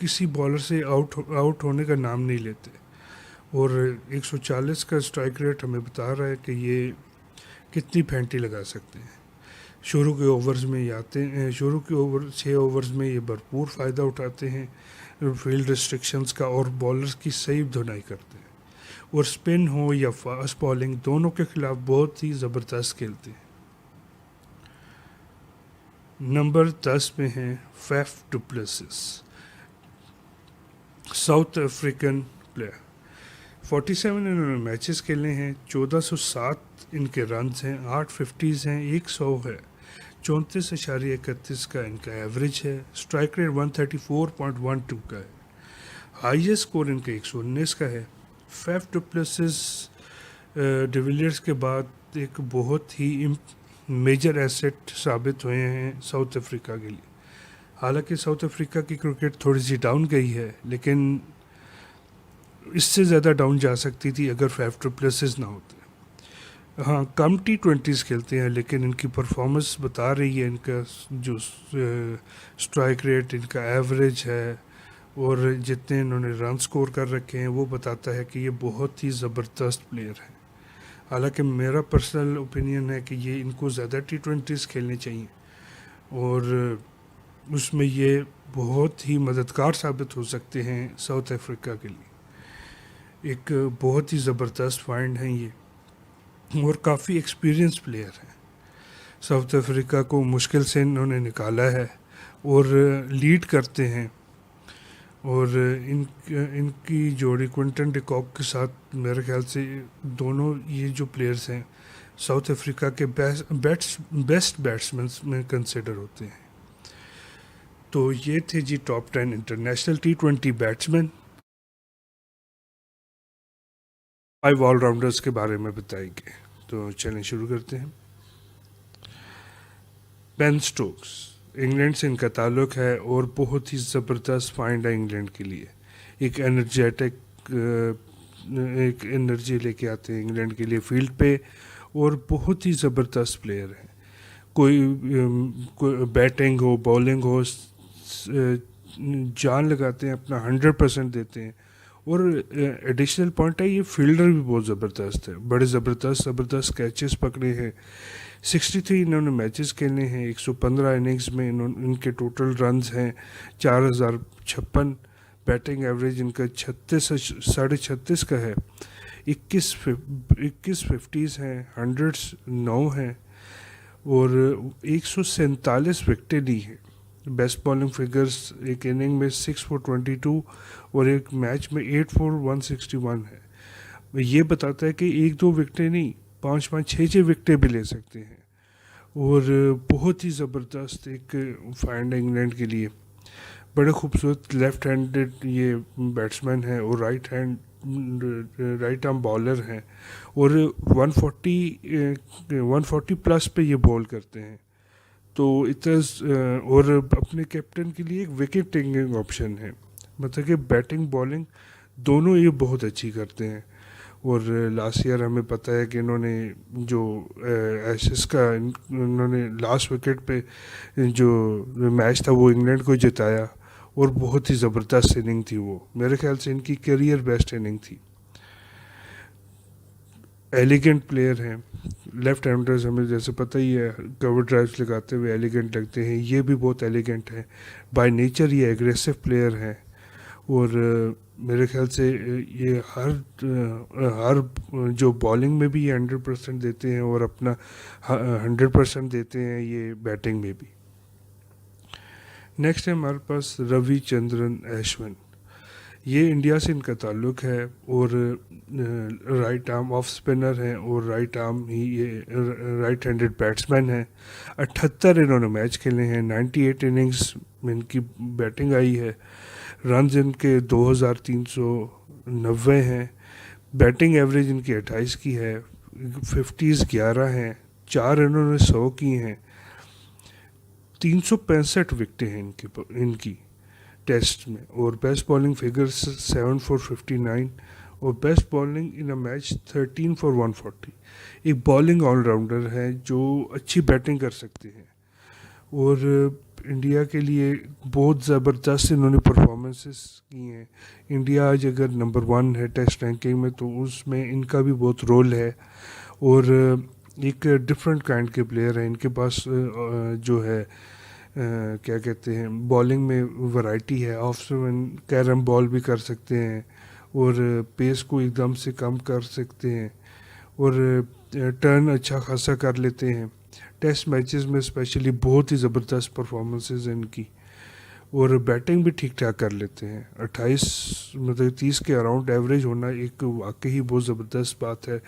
کسی بالر سے آؤٹ ہونے کا نام نہیں لیتے، اور 140 کا اسٹرائک ریٹ ہمیں بتا رہا ہے کہ یہ کتنی پھینٹی لگا سکتے ہیں۔ شروع کے اوورز میں یہ آتے ہیں، شروع کے 6 اوورز میں یہ بھرپور فائدہ اٹھاتے ہیں فیلڈ ریسٹرکشنز کا، اور بالرز کی صحیح دھنائی کرتے ہیں، اور سپن ہو یا فاسٹ بالنگ دونوں کے خلاف بہت ہی زبردست کھیلتے ہیں۔ نمبر 10 میں ہیں Faf du Plessis, South African player. 47 انہوں نے میچز کھیلے ہیں، 1407 ان کے رنز ہیں، 8 50s ہیں، 100 ہے، 34.31 کا ان کا ایوریج ہے، اسٹرائک ریٹ 134.12 کا ہے، ہائیسٹ اسکور ان کا 119 کا ہے۔ فیف ڈو پلیسس ڈیویلیئرز کے بعد ایک بہت ہی میجر ایسٹ ثابت ہوئے ہیں ساؤتھ افریقہ کے لیے۔ حالانکہ ساؤتھ افریقہ کی کرکٹ تھوڑی سی ڈاؤن گئی ہے، لیکن اس سے زیادہ ڈاؤن جا سکتی تھی اگر فیف ڈو پلیسس نہ ہوتے۔ ہاں، کم T20s کھیلتے ہیں، لیکن ان کی پرفارمنس بتا رہی ہے، ان کا جو اسٹرائک ریٹ، ان کا ایوریج ہے، اور جتنے انہوں نے رن سکور کر رکھے ہیں، وہ بتاتا ہے کہ یہ بہت ہی زبردست پلیئر ہے۔ حالانکہ میرا پرسنل اوپینین ہے کہ یہ ان کو زیادہ T20s کھیلنے چاہیے، اور اس میں یہ بہت ہی مددگار ثابت ہو سکتے ہیں ساؤتھ افریقہ کے لیے۔ ایک بہت ہی زبردست فائنڈ ہیں یہ، اور کافی ایکسپیرینس پلیئر ہیں۔ ساؤتھ افریقہ کو مشکل سے انہوں نے نکالا ہے اور لیڈ کرتے ہیں، اور ان کی جوڑی کوئنٹن ڈی کاک کے ساتھ میرے خیال سے دونوں یہ جو پلیئرز ہیں ساؤتھ افریقہ کے بیسٹ بیٹسمینس میں کنسیڈر ہوتے ہیں۔ تو یہ تھے جی ٹاپ 10 انٹرنیشنل T20 بیٹسمین۔ 5 آل راؤنڈرز کے بارے میں بتائیں گے، تو چلیں شروع کرتے ہیں۔ بین سٹوکس، انگلینڈ سے ان کا تعلق ہے، اور بہت ہی زبردست فائنڈ ہے انگلینڈ کے لیے۔ ایک ایک انرجی لے کے آتے ہیں انگلینڈ کے لیے فیلڈ پہ، اور بہت ہی زبردست پلیئر ہیں۔ کوئی بیٹنگ ہو، بالنگ ہو، جان لگاتے ہیں، اپنا 100% دیتے ہیں، اور ایڈیشنل پوائنٹ ہے یہ فیلڈر بھی بہت زبردست ہے، بڑے زبردست کیچز پکڑے ہیں۔ 63 انہوں نے میچز کھیلے ہیں، 115 اننگز میں ان کے ٹوٹل رنز ہیں 4056، بیٹنگ ایوریج ان کا 36.36 کا ہے، 21 50s ہیں، 100s 9 ہیں، اور 147 وکٹیں لی ہیں۔ بیسٹ بالنگ فگرز ایک اننگ میں 6 for 22 اور ایک میچ میں 8 for 161 ہے۔ یہ بتاتا ہے کہ 1-2 وکٹیں نہیں، 5-5 6 وکٹیں بھی لے سکتے ہیں، اور بہت ہی زبردست ایک فائنڈ ہے انگلینڈ کے لیے۔ بڑے خوبصورت لیفٹ ہینڈڈ یہ بیٹسمین ہیں، اور رائٹ آرم بالر ہیں، اور 140 پلس پہ یہ بال کرتے ہیں، تو اور اپنے کیپٹن کے لیے ایک وکٹ ٹیکنگ آپشن ہے، مطلب کہ بیٹنگ بالنگ دونوں یہ بہت اچھی کرتے ہیں۔ اور لاسٹ ایئر ہمیں پتہ ہے کہ انہوں نے جو ایشز کا انہوں نے لاسٹ وکٹ پہ جو میچ تھا وہ انگلینڈ کو جتایا، اور بہت ہی زبردست اننگ تھی وہ، میرے خیال سے ان کی کیریئر بیسٹ اننگ تھی۔ ایلیگنٹ پلیئر ہیں، لیفٹ ہینڈرز ہمیں جیسے پتہ ہی ہے کور ڈرائیوز لگاتے ہوئے ایلیگنٹ لگتے ہیں، یہ بھی بہت ایلیگنٹ ہیں، بائی نیچر یہ ایگریسو پلیئر ہیں، اور میرے خیال سے یہ ہر جو بالنگ میں بھی یہ 100% دیتے ہیں، اور اپنا 100% دیتے ہیں یہ بیٹنگ میں بھی۔ نیکسٹ ہے ہمارے پاس روی چندرن ایشون، یہ انڈیا سے ان کا تعلق ہے، اور رائٹ آرم آف اسپنر ہیں، اور رائٹ ہینڈڈ بیٹسمین ہیں۔ 78 انہوں نے میچ کھیلے ہیں، 98 اننگز میں ان کی بیٹنگ آئی ہے، رنز ان کے 2390 ہیں، بیٹنگ ایوریج ان کی 28 کی ہے، 50s 11 ہیں، 4 انہوں نے 100 کی ہیں، 365 وکٹیں ہیں ان کی ٹیسٹ میں، اور بیسٹ بالنگ فگرز 7 for 59، اور best bowling in a match 13 for 140۔ ایک بالنگ آل راؤنڈر ہے جو اچھی بیٹنگ کر سکتے ہیں، اور انڈیا کے لیے بہت زبردست انہوں نے پرفارمنسز کی ہیں. انڈیا آج اگر نمبر 1 ہے ٹیسٹ رینکنگ میں تو اس میں ان کا بھی بہت رول ہے. اور ایک ڈفرینٹ کائنڈ کے پلیئر ہیں ان کے پاس. جو ہے کیا کہتے ہیں بالنگ میں ورائٹی ہے. آف سوین کیرم بال بھی کر سکتے ہیں اور پیس کو ایک دم سے کم کر سکتے ہیں اور ٹرن اچھا خاصا کر لیتے ہیں. ٹیسٹ میچز میں اسپیشلی بہت ہی زبردست پرفارمنسز ہیں ان کی اور بیٹنگ بھی ٹھیک ٹھاک کر لیتے ہیں. 30 کے اراؤنڈ ایوریج ہونا ایک واقعی بہت زبردست بات ہے.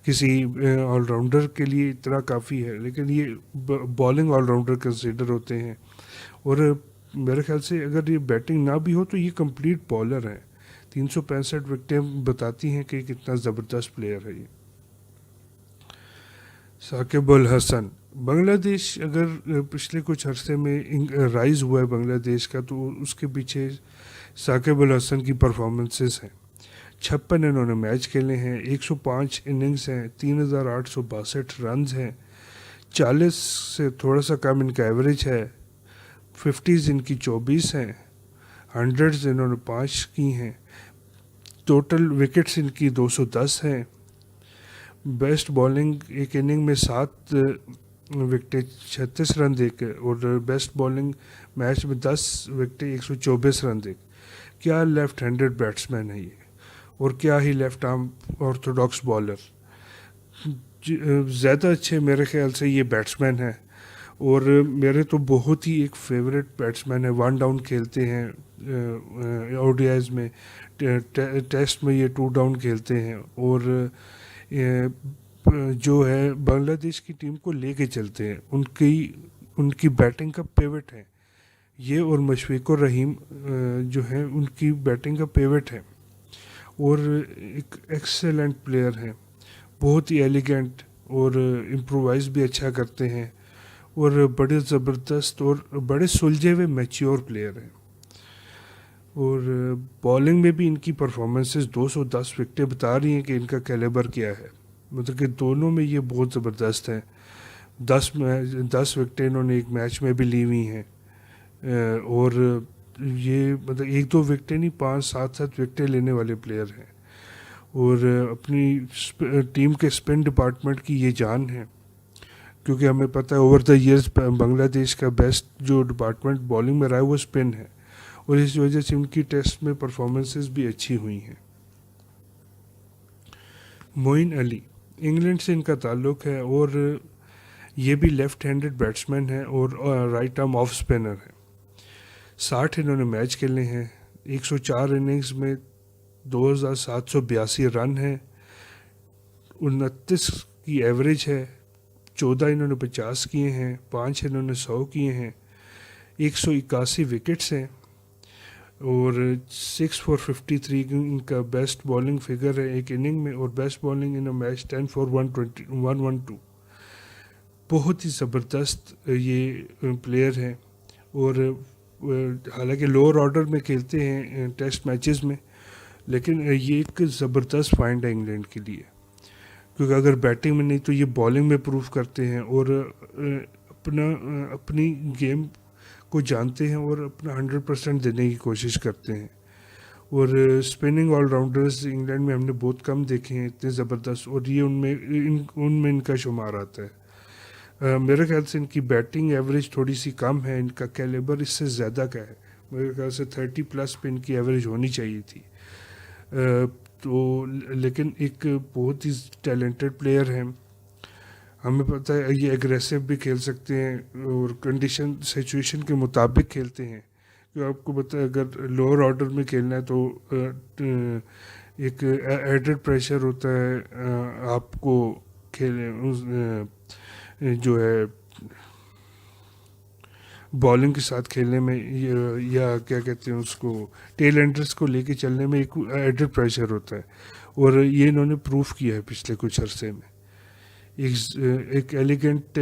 کسی آل راؤنڈر کے لیے اتنا کافی ہے لیکن یہ بالنگ آل راؤنڈر کنسیڈر ہوتے ہیں اور میرے خیال سے اگر یہ بیٹنگ نہ بھی ہو تو یہ کمپلیٹ بالر ہیں. 365 وکٹیں بتاتی ہیں کہ کتنا زبردست پلیئر ہے یہ. ثاقب الحسن بنگلہ دیش اگر پچھلے کچھ عرصے میں رائز ہوا ہے بنگلہ دیش کا تو اس کے پیچھے ثاقب الحسن کی پرفارمنسز ہیں. 56 انہوں نے میچ کھیلے ہیں, 105 اننگز ہیں, 3862 رنز ہیں, 40 سے تھوڑا سا کم ان کا ایوریج ہے, 50s ان کی 24 ہیں, 100s انہوں نے 5 کی ہیں, ٹوٹل وکٹس ان کی 210 ہیں. بیسٹ بالنگ ایک اننگ میں 7 وکٹیں 36 رن دے کے اور بیسٹ بالنگ میچ میں 10 وکٹیں 124 رن دے کے. کیا لیفٹ ہینڈڈ بیٹسمین ہے یہ اور کیا ہی لیفٹ آرم آرتھوڈاکس بالر. زیادہ اچھے میرے خیال سے یہ بیٹسمین ہیں اور میرے تو بہت ہی ایک فیوریٹ بیٹسمین ہے. 1 ڈاؤن کھیلتے ہیں او ڈی آئیز میں, ٹیسٹ میں یہ 2 ڈاؤن کھیلتے ہیں اور جو ہے بنگلہ دیش کی ٹیم کو لے کے چلتے ہیں. ان کی بیٹنگ کا پیوٹ ہے یہ اور مشفیق الرحیم جو ہیں ان کی بیٹنگ کا پیوٹ ہے اور ایک ایکسیلنٹ پلیئر ہیں, بہت ہی ایلیگنٹ اور امپرووائز بھی اچھا کرتے ہیں اور بڑے زبردست اور بڑے سلجھے ہوئے میچیور پلیئر ہیں. اور بالنگ میں بھی ان کی پرفارمنسز 210 وکٹیں بتا رہی ہیں کہ ان کا کیلیبر کیا ہے. مطلب کہ دونوں میں یہ بہت زبردست ہیں. 10 وکٹیں انہوں نے ایک میچ میں بھی لی ہوئی ہیں اور یہ مطلب 1-2 وکٹیں نہیں 5-7 وکٹیں لینے والے پلیئر ہیں اور اپنی ٹیم کے اسپن ڈپارٹمنٹ کی یہ جان ہے کیونکہ ہمیں پتہ ہے اوور دا ایئرز بنگلہ دیش کا بیسٹ جو ڈپارٹمنٹ بالنگ میں رہا ہے وہ اسپن ہے اور اس وجہ سے ان کی ٹیسٹ میں پرفارمنسز بھی اچھی ہوئی ہیں. معین علی انگلینڈ سے ان کا تعلق ہے اور یہ بھی لیفٹ ہینڈڈ بیٹسمین ہیں اور رائٹ آرم آف اسپنر ہیں. 60 انہوں نے میچ کھیلے ہیں, 104 اننگز میں 2782 رن ہیں, 29 کی ایوریج ہے, 14 انہوں نے 50 کیے ہیں, 5 انہوں نے 100 کیے ہیں, 181 وکٹس ہیں اور 6 for 53 ان کا بیسٹ بالنگ فگر ہے ایک اننگ میں اور best bowling in match 10 for 112. بہت ہی زبردست یہ پلیئر ہیں اور حالانکہ لوور آرڈر میں کھیلتے ہیں ٹیسٹ میچز میں لیکن یہ ایک زبردست فائنڈ ہے انگلینڈ کے لیے کیونکہ اگر بیٹنگ میں نہیں تو یہ بالنگ میں پروف کرتے ہیں اور اپنی گیم کو جانتے ہیں اور اپنا 100% دینے کی کوشش کرتے ہیں. اور اسپننگ آل راؤنڈرز انگلینڈ میں ہم نے بہت کم دیکھے ہیں اتنے زبردست اور یہ ان میں ان کا شمار آتا ہے. میرے خیال سے ان کی بیٹنگ ایوریج تھوڑی سی کم ہے, ان کا کیلیبر اس سے زیادہ کا ہے. میرے خیال سے 30+ پہ ان کی ایوریج ہونی چاہیے تھی تو لیکن ایک بہت ہی ٹیلنٹڈ پلیئر ہیں. ہمیں پتہ ہے یہ ایگریسو بھی کھیل سکتے ہیں اور کنڈیشن سچویشن کے مطابق کھیلتے ہیں کہ آپ کو پتہ ہے اگر لوور آرڈر میں کھیلنا ہے تو ایک ایڈڈ پریشر ہوتا ہے آپ کو جو ہے بالنگ کے ساتھ کھیلنے میں یا کیا کہتے ہیں اس کو ٹیل اینڈرز کو لے کے چلنے میں ایک ایڈڈ پریشر ہوتا ہے اور یہ انہوں نے پروف کیا ہے پچھلے کچھ عرصے میں. ایک ایلیگنٹ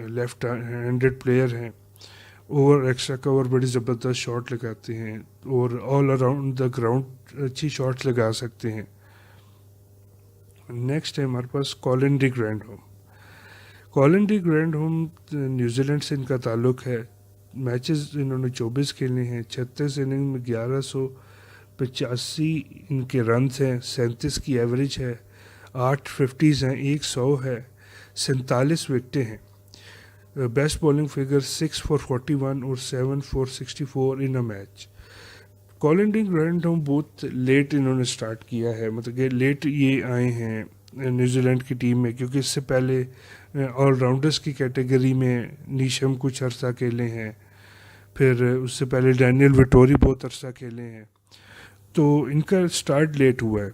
لیفٹ ہینڈڈ پلیئر ہیں, اوور ایکسٹرا کور بڑی زبردست شاٹ لگاتے ہیں اور آل اراؤنڈ دا گراؤنڈ اچھی شاٹس لگا سکتے ہیں. نیکسٹ ہے ہمارے پاس Colin de Grandhomme. Colin de Grandhomme New Zealand سے ان کا تعلق ہے میچز انہوں نے 24 کھیلے ہیں. 36 اننگ میں 1185 ان کے رنز ہیں, 37 کی ایوریج ہے, 8 50s ہیں, 100 ہے, 47 وکٹیں ہیں. بیسٹ بالنگ فگر 6 for 41 اور 7 for 64 ان اے میچ. کالنڈنگ رینڈم بہت لیٹ انہوں نے سٹارٹ کیا ہے, مطلب کہ لیٹ یہ آئے ہیں نیوزی لینڈ کی ٹیم میں, کیونکہ اس سے پہلے آل راؤنڈرز کی کیٹیگری میں نیشم کچھ عرصہ کھیلے ہیں, پھر اس سے پہلے ڈینیل وٹوری بہت عرصہ کھیلے ہیں, تو ان کا سٹارٹ لیٹ ہوا ہے.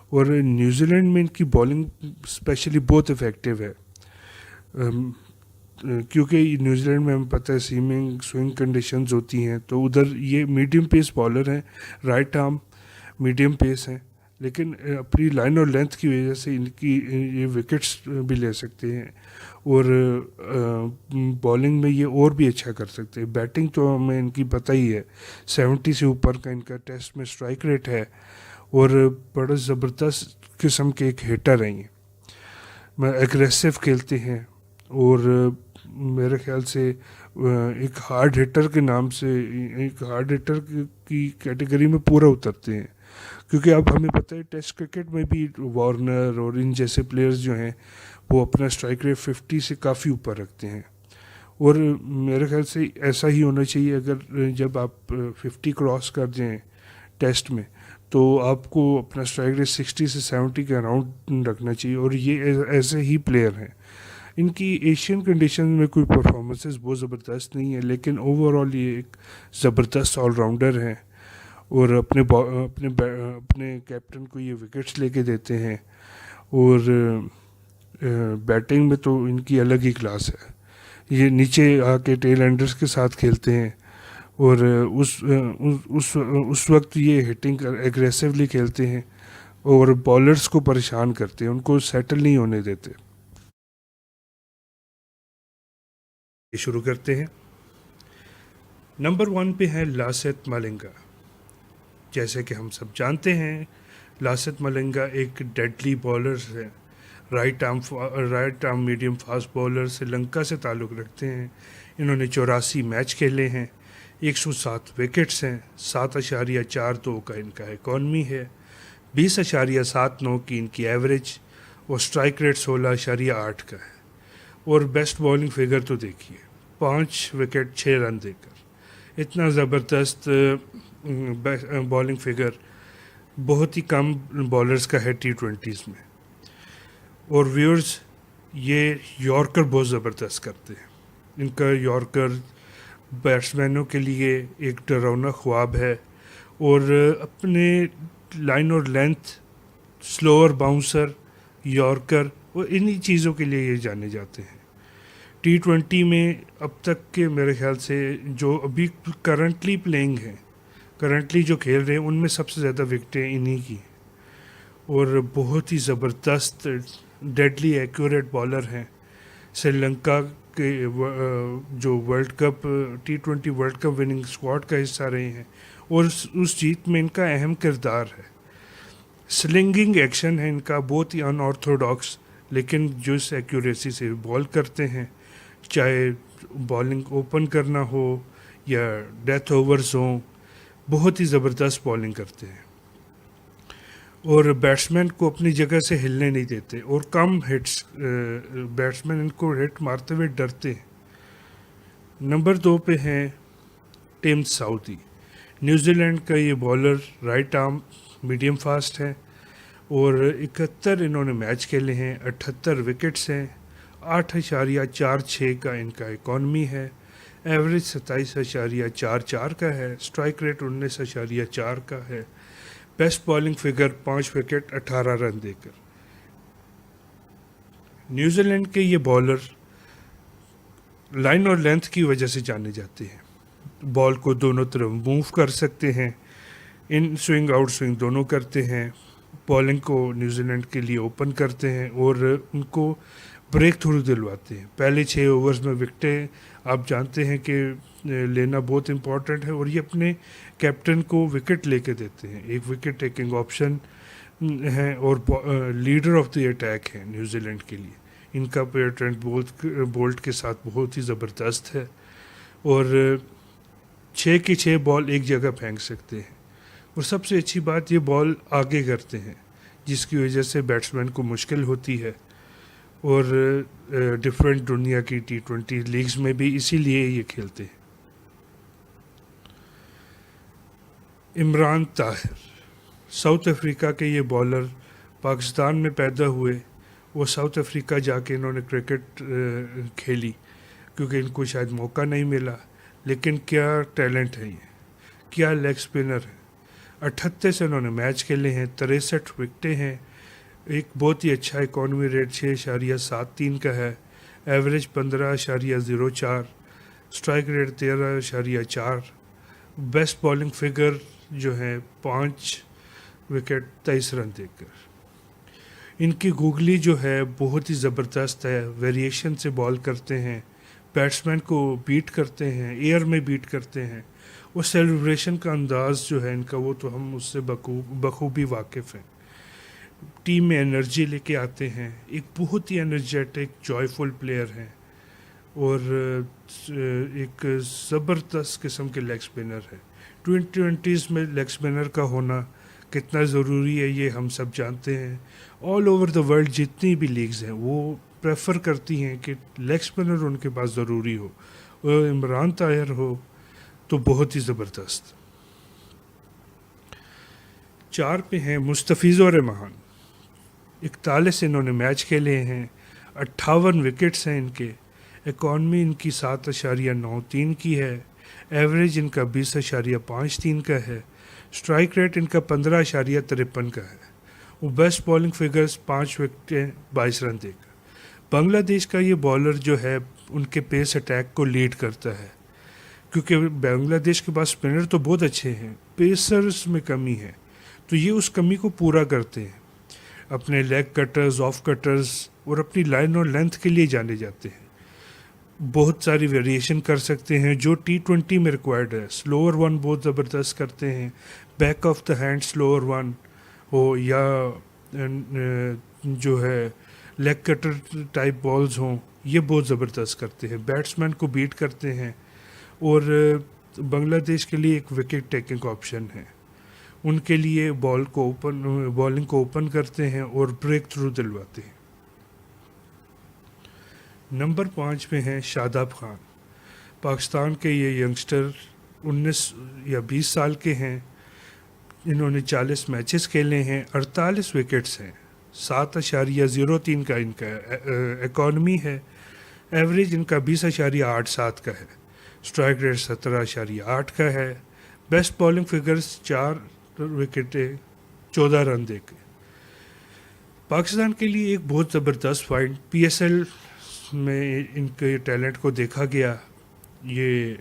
اور نیوزی لینڈ میں ان کی بالنگ اسپیشلی بہت افیکٹو ہے, کیونکہ نیوزی لینڈ میں ہمیں پتہ ہے سوئنگ کنڈیشنز ہوتی ہیں, تو ادھر یہ میڈیم پیس بالر ہیں, رائٹ آرم میڈیم پیس ہیں, لیکن اپنی لائن اور لینتھ کی وجہ سے ان کی یہ وکٹس بھی لے سکتے ہیں, اور بالنگ میں یہ اور بھی اچھا کر سکتے ہیں. بیٹنگ تو ہمیں ان کی پتہ ہی ہے, 70 سے اوپر کا ان کا ٹیسٹ میں اسٹرائک ریٹ ہے, اور بڑا زبردست قسم کے ایک ہیٹر ہیں. یہ ایگریسو کھیلتے ہیں, اور میرے خیال سے ایک ہارڈ ہٹر کے نام سے, ایک ہارڈ ہٹر کی کیٹیگری میں پورا اترتے ہیں, کیونکہ اب ہمیں پتہ ہے ٹیسٹ کرکٹ میں بھی وارنر اور ان جیسے پلیئرز جو ہیں وہ اپنا اسٹرائک ریٹ 50 سے کافی اوپر رکھتے ہیں, اور میرے خیال سے ایسا ہی ہونا چاہیے. اگر جب آپ 50 کراس کر جائیں ٹیسٹ میں, تو آپ کو اپنا اسٹرائک ریٹ 60 سے 70 کے اراؤنڈ رکھنا چاہیے, اور یہ ایسے ہی پلیئر ہیں. ان کی ایشین کنڈیشن میں کوئی پرفارمنسز بہت زبردست نہیں ہے, لیکن اوور آل یہ ایک زبردست آل راؤنڈر ہیں, اور اپنے کیپٹن کو یہ وکٹس لے کے دیتے ہیں, اور بیٹنگ میں تو ان کی الگ ہی کلاس ہے. یہ نیچے آ کے ٹیل اینڈرز کے ساتھ کھیلتے ہیں, اور اس وقت یہ ہٹنگ ایگریسولی کھیلتے ہیں, اور بالرز کو پریشان کرتے ہیں, ان کو سیٹل نہیں ہونے دیتے. شروع کرتے ہیں. نمبر 1 پہ ہے لاسیت مالنگا. جیسے کہ ہم سب جانتے ہیں لاسیت مالنگا ایک ڈیڈلی بالر ہے, right arm medium fast bowler, Sri Lanka سے تعلق رکھتے ہیں. انہوں نے 84 میچ کھیلے ہیں, 107 وکٹس ہیں, 7.42 کا ان کا اکانومی ہے, 20.79 کی ان کی ایوریج, اور اسٹرائک ریٹ 16.8 کا ہے. اور بیسٹ بالنگ فگر تو دیکھیے, 5 وکٹ 6 رن دے کر. اتنا زبردست بالنگ فگر بہت ہی کم بالرز کا ہے T20s میں. اور ویورز, یہ یارکر بہت زبردست کرتے ہیں. ان کا یارکر بیٹسمینوں کے لیے ایک ڈراؤنا خواب ہے, اور اپنے لائن اور لینتھ, سلوور باؤنسر, یارکر, اور انہی چیزوں کے لیے یہ جانے جاتے ہیں. T20 میں اب تک کے میرے خیال سے جو ابھی کرنٹلی پلینگ ہیں, کرنٹلی جو کھیل رہے ہیں, ان میں سب سے زیادہ وکٹیں انہی کی, اور بہت ہی زبردست ڈیڈلی ایکوریٹ بالر ہیں. سری لنکا کے جو world cup T20 world cup winning squad کا حصہ رہے ہیں, اور اس جیت میں ان کا اہم کردار ہے. سلنگنگ ایکشن ہے ان کا بہت ہی ان آرتھوڈاکس, لیکن جو اس ایکوریسی سے بال کرتے ہیں, چاہے بالنگ اوپن کرنا ہو یا ڈیتھ اوورز ہوں, بہت ہی زبردست بالنگ کرتے ہیں, اور بیٹسمین کو اپنی جگہ سے ہلنے نہیں دیتے, اور کم ہٹس, بیٹسمین ان کو ہٹ مارتے ہوئے ڈرتے ہیں. نمبر 2 پہ ہیں ٹم ساؤتھی. نیوزی لینڈ کا یہ bowler right arm medium fast ہے, اور 71 انہوں نے میچ کھیلے ہیں, 78 وکٹس ہیں, 8.46 کا ان کا اکانومی ہے, ایوریج 27.44 کا ہے, اسٹرائک ریٹ 19.4 کا ہے. بیسٹ بالنگ فگر 5 وکٹ 18 رن دے کر. نیوزی لینڈ کے یہ بالر لائن اور لینتھ کی وجہ سے جانے جاتے ہیں. بال کو دونوں طرف موو کر سکتے ہیں, ان سوئنگ آؤٹ سوئنگ دونوں کرتے ہیں, بالنگ کو نیوزی لینڈ کے لیے اوپن کرتے ہیں, اور ان کو بریک تھرو دلواتے ہیں. پہلے 6 اوورز میں وکٹیں آپ جانتے ہیں کہ لینا بہت امپورٹنٹ ہے, اور یہ اپنے کیپٹن کو وکٹ لے کے دیتے ہیں. ایک وکٹ ٹیکنگ آپشن ہیں, اور لیڈر آف دی اٹیک ہے نیوزی لینڈ کے لیے. ان کا پیئر ٹرینٹ بولٹ کے ساتھ بہت ہی زبردست ہے, اور 6 بال ایک جگہ پھینک سکتے ہیں، اور سب سے اچھی بات یہ بال آگے کرتے ہیں جس کی وجہ سے بیٹسمین کو مشکل ہوتی ہے، اور ڈفرینٹ دنیا کی T20 لیگز میں بھی اسی لیے یہ کھیلتے ہیں۔ عمران طاہر ساؤتھ افریقہ کے یہ بالر پاکستان میں پیدا ہوئے، وہ ساؤتھ افریقہ جا کے انہوں نے کرکٹ کھیلی کیونکہ ان کو شاید موقع نہیں ملا، لیکن کیا ٹیلنٹ ہے، یہ کیا لیگ اسپنر ہے۔ 38 انہوں نے میچ کھیلے ہیں، 63 وکٹیں ہیں، ایک بہت ہی اچھا اکانومی ریٹ 6.73 کا ہے، average 15.04، strike rate 13.4، best bowling figure جو ہے 5 وکٹ 23 رن دے کر۔ ان کی گوگلی جو ہے بہت ہی زبردست ہے، ویریشن سے بال کرتے ہیں، بیٹسمین کو بیٹ کرتے ہیں، ایئر میں بیٹ کرتے ہیں، وہ سیلیبریشن کا انداز جو ہے ان کا، وہ تو ہم اس سے بخوبی واقف ہیں۔ ٹیم میں انرجی لے کے آتے ہیں، ایک بہت ہی انرجیٹک جوائے فل پلیئر ہیں، اور ایک زبردست قسم کے لیگ اسپنر ہے۔ 2020 میں لیگ اسپنر کا ہونا کتنا ضروری ہے یہ ہم سب جانتے ہیں۔ آل اوور دا ورلڈ جتنی بھی لیگز ہیں وہ پریفر کرتی ہیں کہ لیگ اسپنر ان کے پاس ضروری ہو، اور عمران طاہر ہو تو بہت ہی زبردست۔ 4 پہ ہیں مستفیض رحمان، 41 انہوں نے میچ کھیلے ہیں، 58 وکٹس ہیں ان کے، اکانومی ان کی 7.93 کی ہے، ایوریج ان کا 20.53 کا ہے، اسٹرائک ریٹ ان کا 15.53 کا ہے، وہ بیسٹ بالنگ فگرز 5 وکٹیں 22 رن دے کر۔ بنگلہ دیش کا یہ بالر جو ہے ان کے پیس اٹیک کو لیڈ کرتا ہے، کیونکہ بنگلہ دیش کے پاس اسپنر تو بہت اچھے ہیں، پیسرز میں کمی ہے، تو یہ اس کمی کو پورا کرتے ہیں، اپنے لیگ کٹرز، آف کٹرز اور اپنی لائن اور لینتھ کے لیے جانے جاتے ہیں، بہت ساری ویریشن کر سکتے ہیں جو T20 میں ریکوائرڈ ہے، سلوور ون بہت زبردست کرتے ہیں، back of the hand slower one ہو یا جو ہے لیگ کٹر ٹائپ بالز ہوں، یہ بہت زبردست کرتے ہیں، بیٹسمین کو بیٹ کرتے ہیں، اور بنگلہ دیش کے لیے ایک وکٹ ٹیکنگ آپشن ہے، ان کے لیے بالنگ کو اوپن کرتے ہیں اور بریک تھرو دلواتے ہیں۔ نمبر 5 پہ ہیں شاداب خان، پاکستان کے یہ ینگسٹر 19 یا 20 سال کے ہیں، انہوں نے 40 میچز کھیلے ہیں، 48 وکٹس ہیں، 7.03 کا ان کا اکانومی ہے، ایوریج ان کا 20.87 کا ہے، اسٹرائک ریٹ 17.8 کا ہے، بیسٹ بالنگ فگرز 4 وکٹیں 14 رن دے کے۔ پاکستان کے لیے ایک بہت زبردست فائنڈ، PSL میں ان کے ٹیلنٹ کو دیکھا گیا، یہ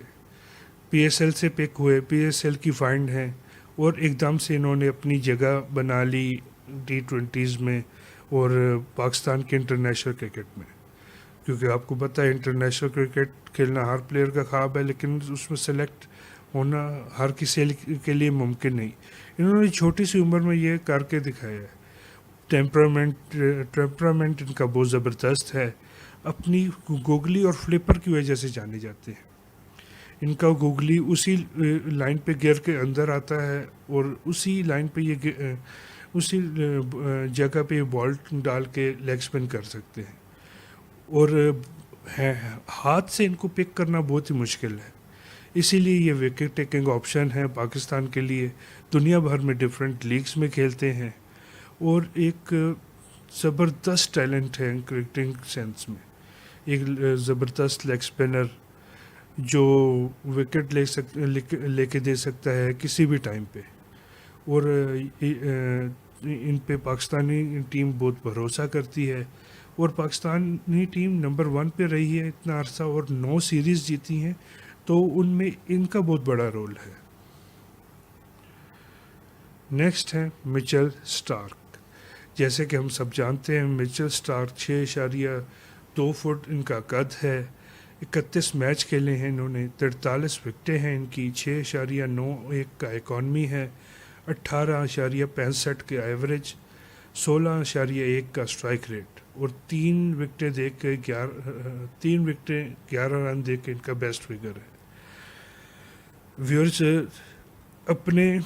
PSL سے پک ہوئے، PSL کی فائنڈ ہیں، اور ایک دم سے انہوں نے اپنی جگہ بنا لی T20s میں اور پاکستان کے انٹرنیشنل کرکٹ میں، کیونکہ آپ کو پتہ ہے انٹرنیشنل کرکٹ کھیلنا ہر پلیئر کا خواب ہے، لیکن اس میں سلیکٹ ہونا ہر کسی کے لیے ممکن نہیں۔ انہوں نے چھوٹی سی عمر میں یہ کر کے دکھایا ہے، ٹیمپرامنٹ ان کا بہت زبردست ہے، اپنی گوگلی اور فلپر کی وجہ سے جانے جاتے ہیں، ان کا گوگلی اسی لائن پہ گیئر کے اندر آتا ہے، اور اسی لائن پہ یہ اسی جگہ پہ یہ بال ڈال کے لیگ اسپن کر سکتے ہیں، اور ہاتھ سے ان کو پک کرنا بہت ہی مشکل ہے، اسی لیے یہ وکٹ ٹیکنگ آپشن ہے پاکستان کے لیے، دنیا بھر میں ڈفرینٹ لیگز میں کھیلتے ہیں، اور ایک زبردست ٹیلنٹ ہے کرکٹنگ سینس میں، ایک زبردست لیگ اسپنر جو وکٹ لے کے دے سکتا ہے کسی بھی ٹائم پہ، اور ان پہ پاکستانی ٹیم بہت بھروسہ کرتی ہے، اور پاکستانی ٹیم نمبر 1 پہ رہی ہے اتنا عرصہ اور 9 سیریز جیتی ہیں، تو ان میں ان کا بہت بڑا رول ہے۔ نیکسٹ ہے مچل سٹارک، جیسے کہ ہم سب جانتے ہیں مچل سٹارک 6.2 فٹ ان کا قد ہے، 31 میچ کھیلے ہیں انہوں نے، 43 وکٹیں ہیں ان کی، 6.91 کا اکانومی ہے، 18.65 کا ایوریج، 16.1 کا اسٹرائک ریٹ، اور 3 وکٹیں 11 رن دے کے ان کا بیسٹ فگر ہے۔ ویورز اپنے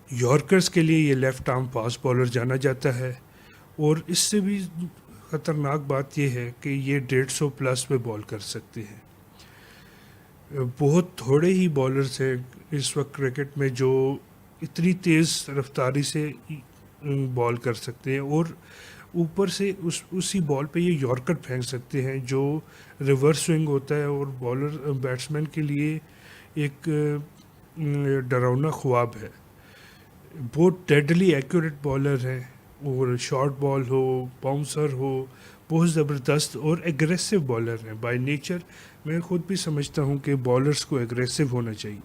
یارکرز کے لیے یہ لیفٹ آرم فاسٹ بالر جانا جاتا ہے، اور اس سے بھی خطرناک بات یہ ہے کہ یہ 150 پلس پہ بال کر سکتے ہیں۔ بہت تھوڑے ہی بالرز ہیں اس وقت کرکٹ میں جو اتنی تیز رفتاری سے بال کر سکتے ہیں، اور اوپر سے اسی بال پہ یہ یارکر پھینک سکتے ہیں جو ریورس سوئنگ ہوتا ہے، اور بالر بیٹسمین کے لیے ایک ڈراؤنا خواب ہے۔ بہت ڈیڈلی ایکوریٹ بالر ہیں، اور شارٹ بال ہو، باؤنسر ہو، بہت زبردست اور ایگریسو بالر ہیں بائی نیچر۔ میں خود بھی سمجھتا ہوں کہ بالرز کو ایگریسو ہونا چاہیے،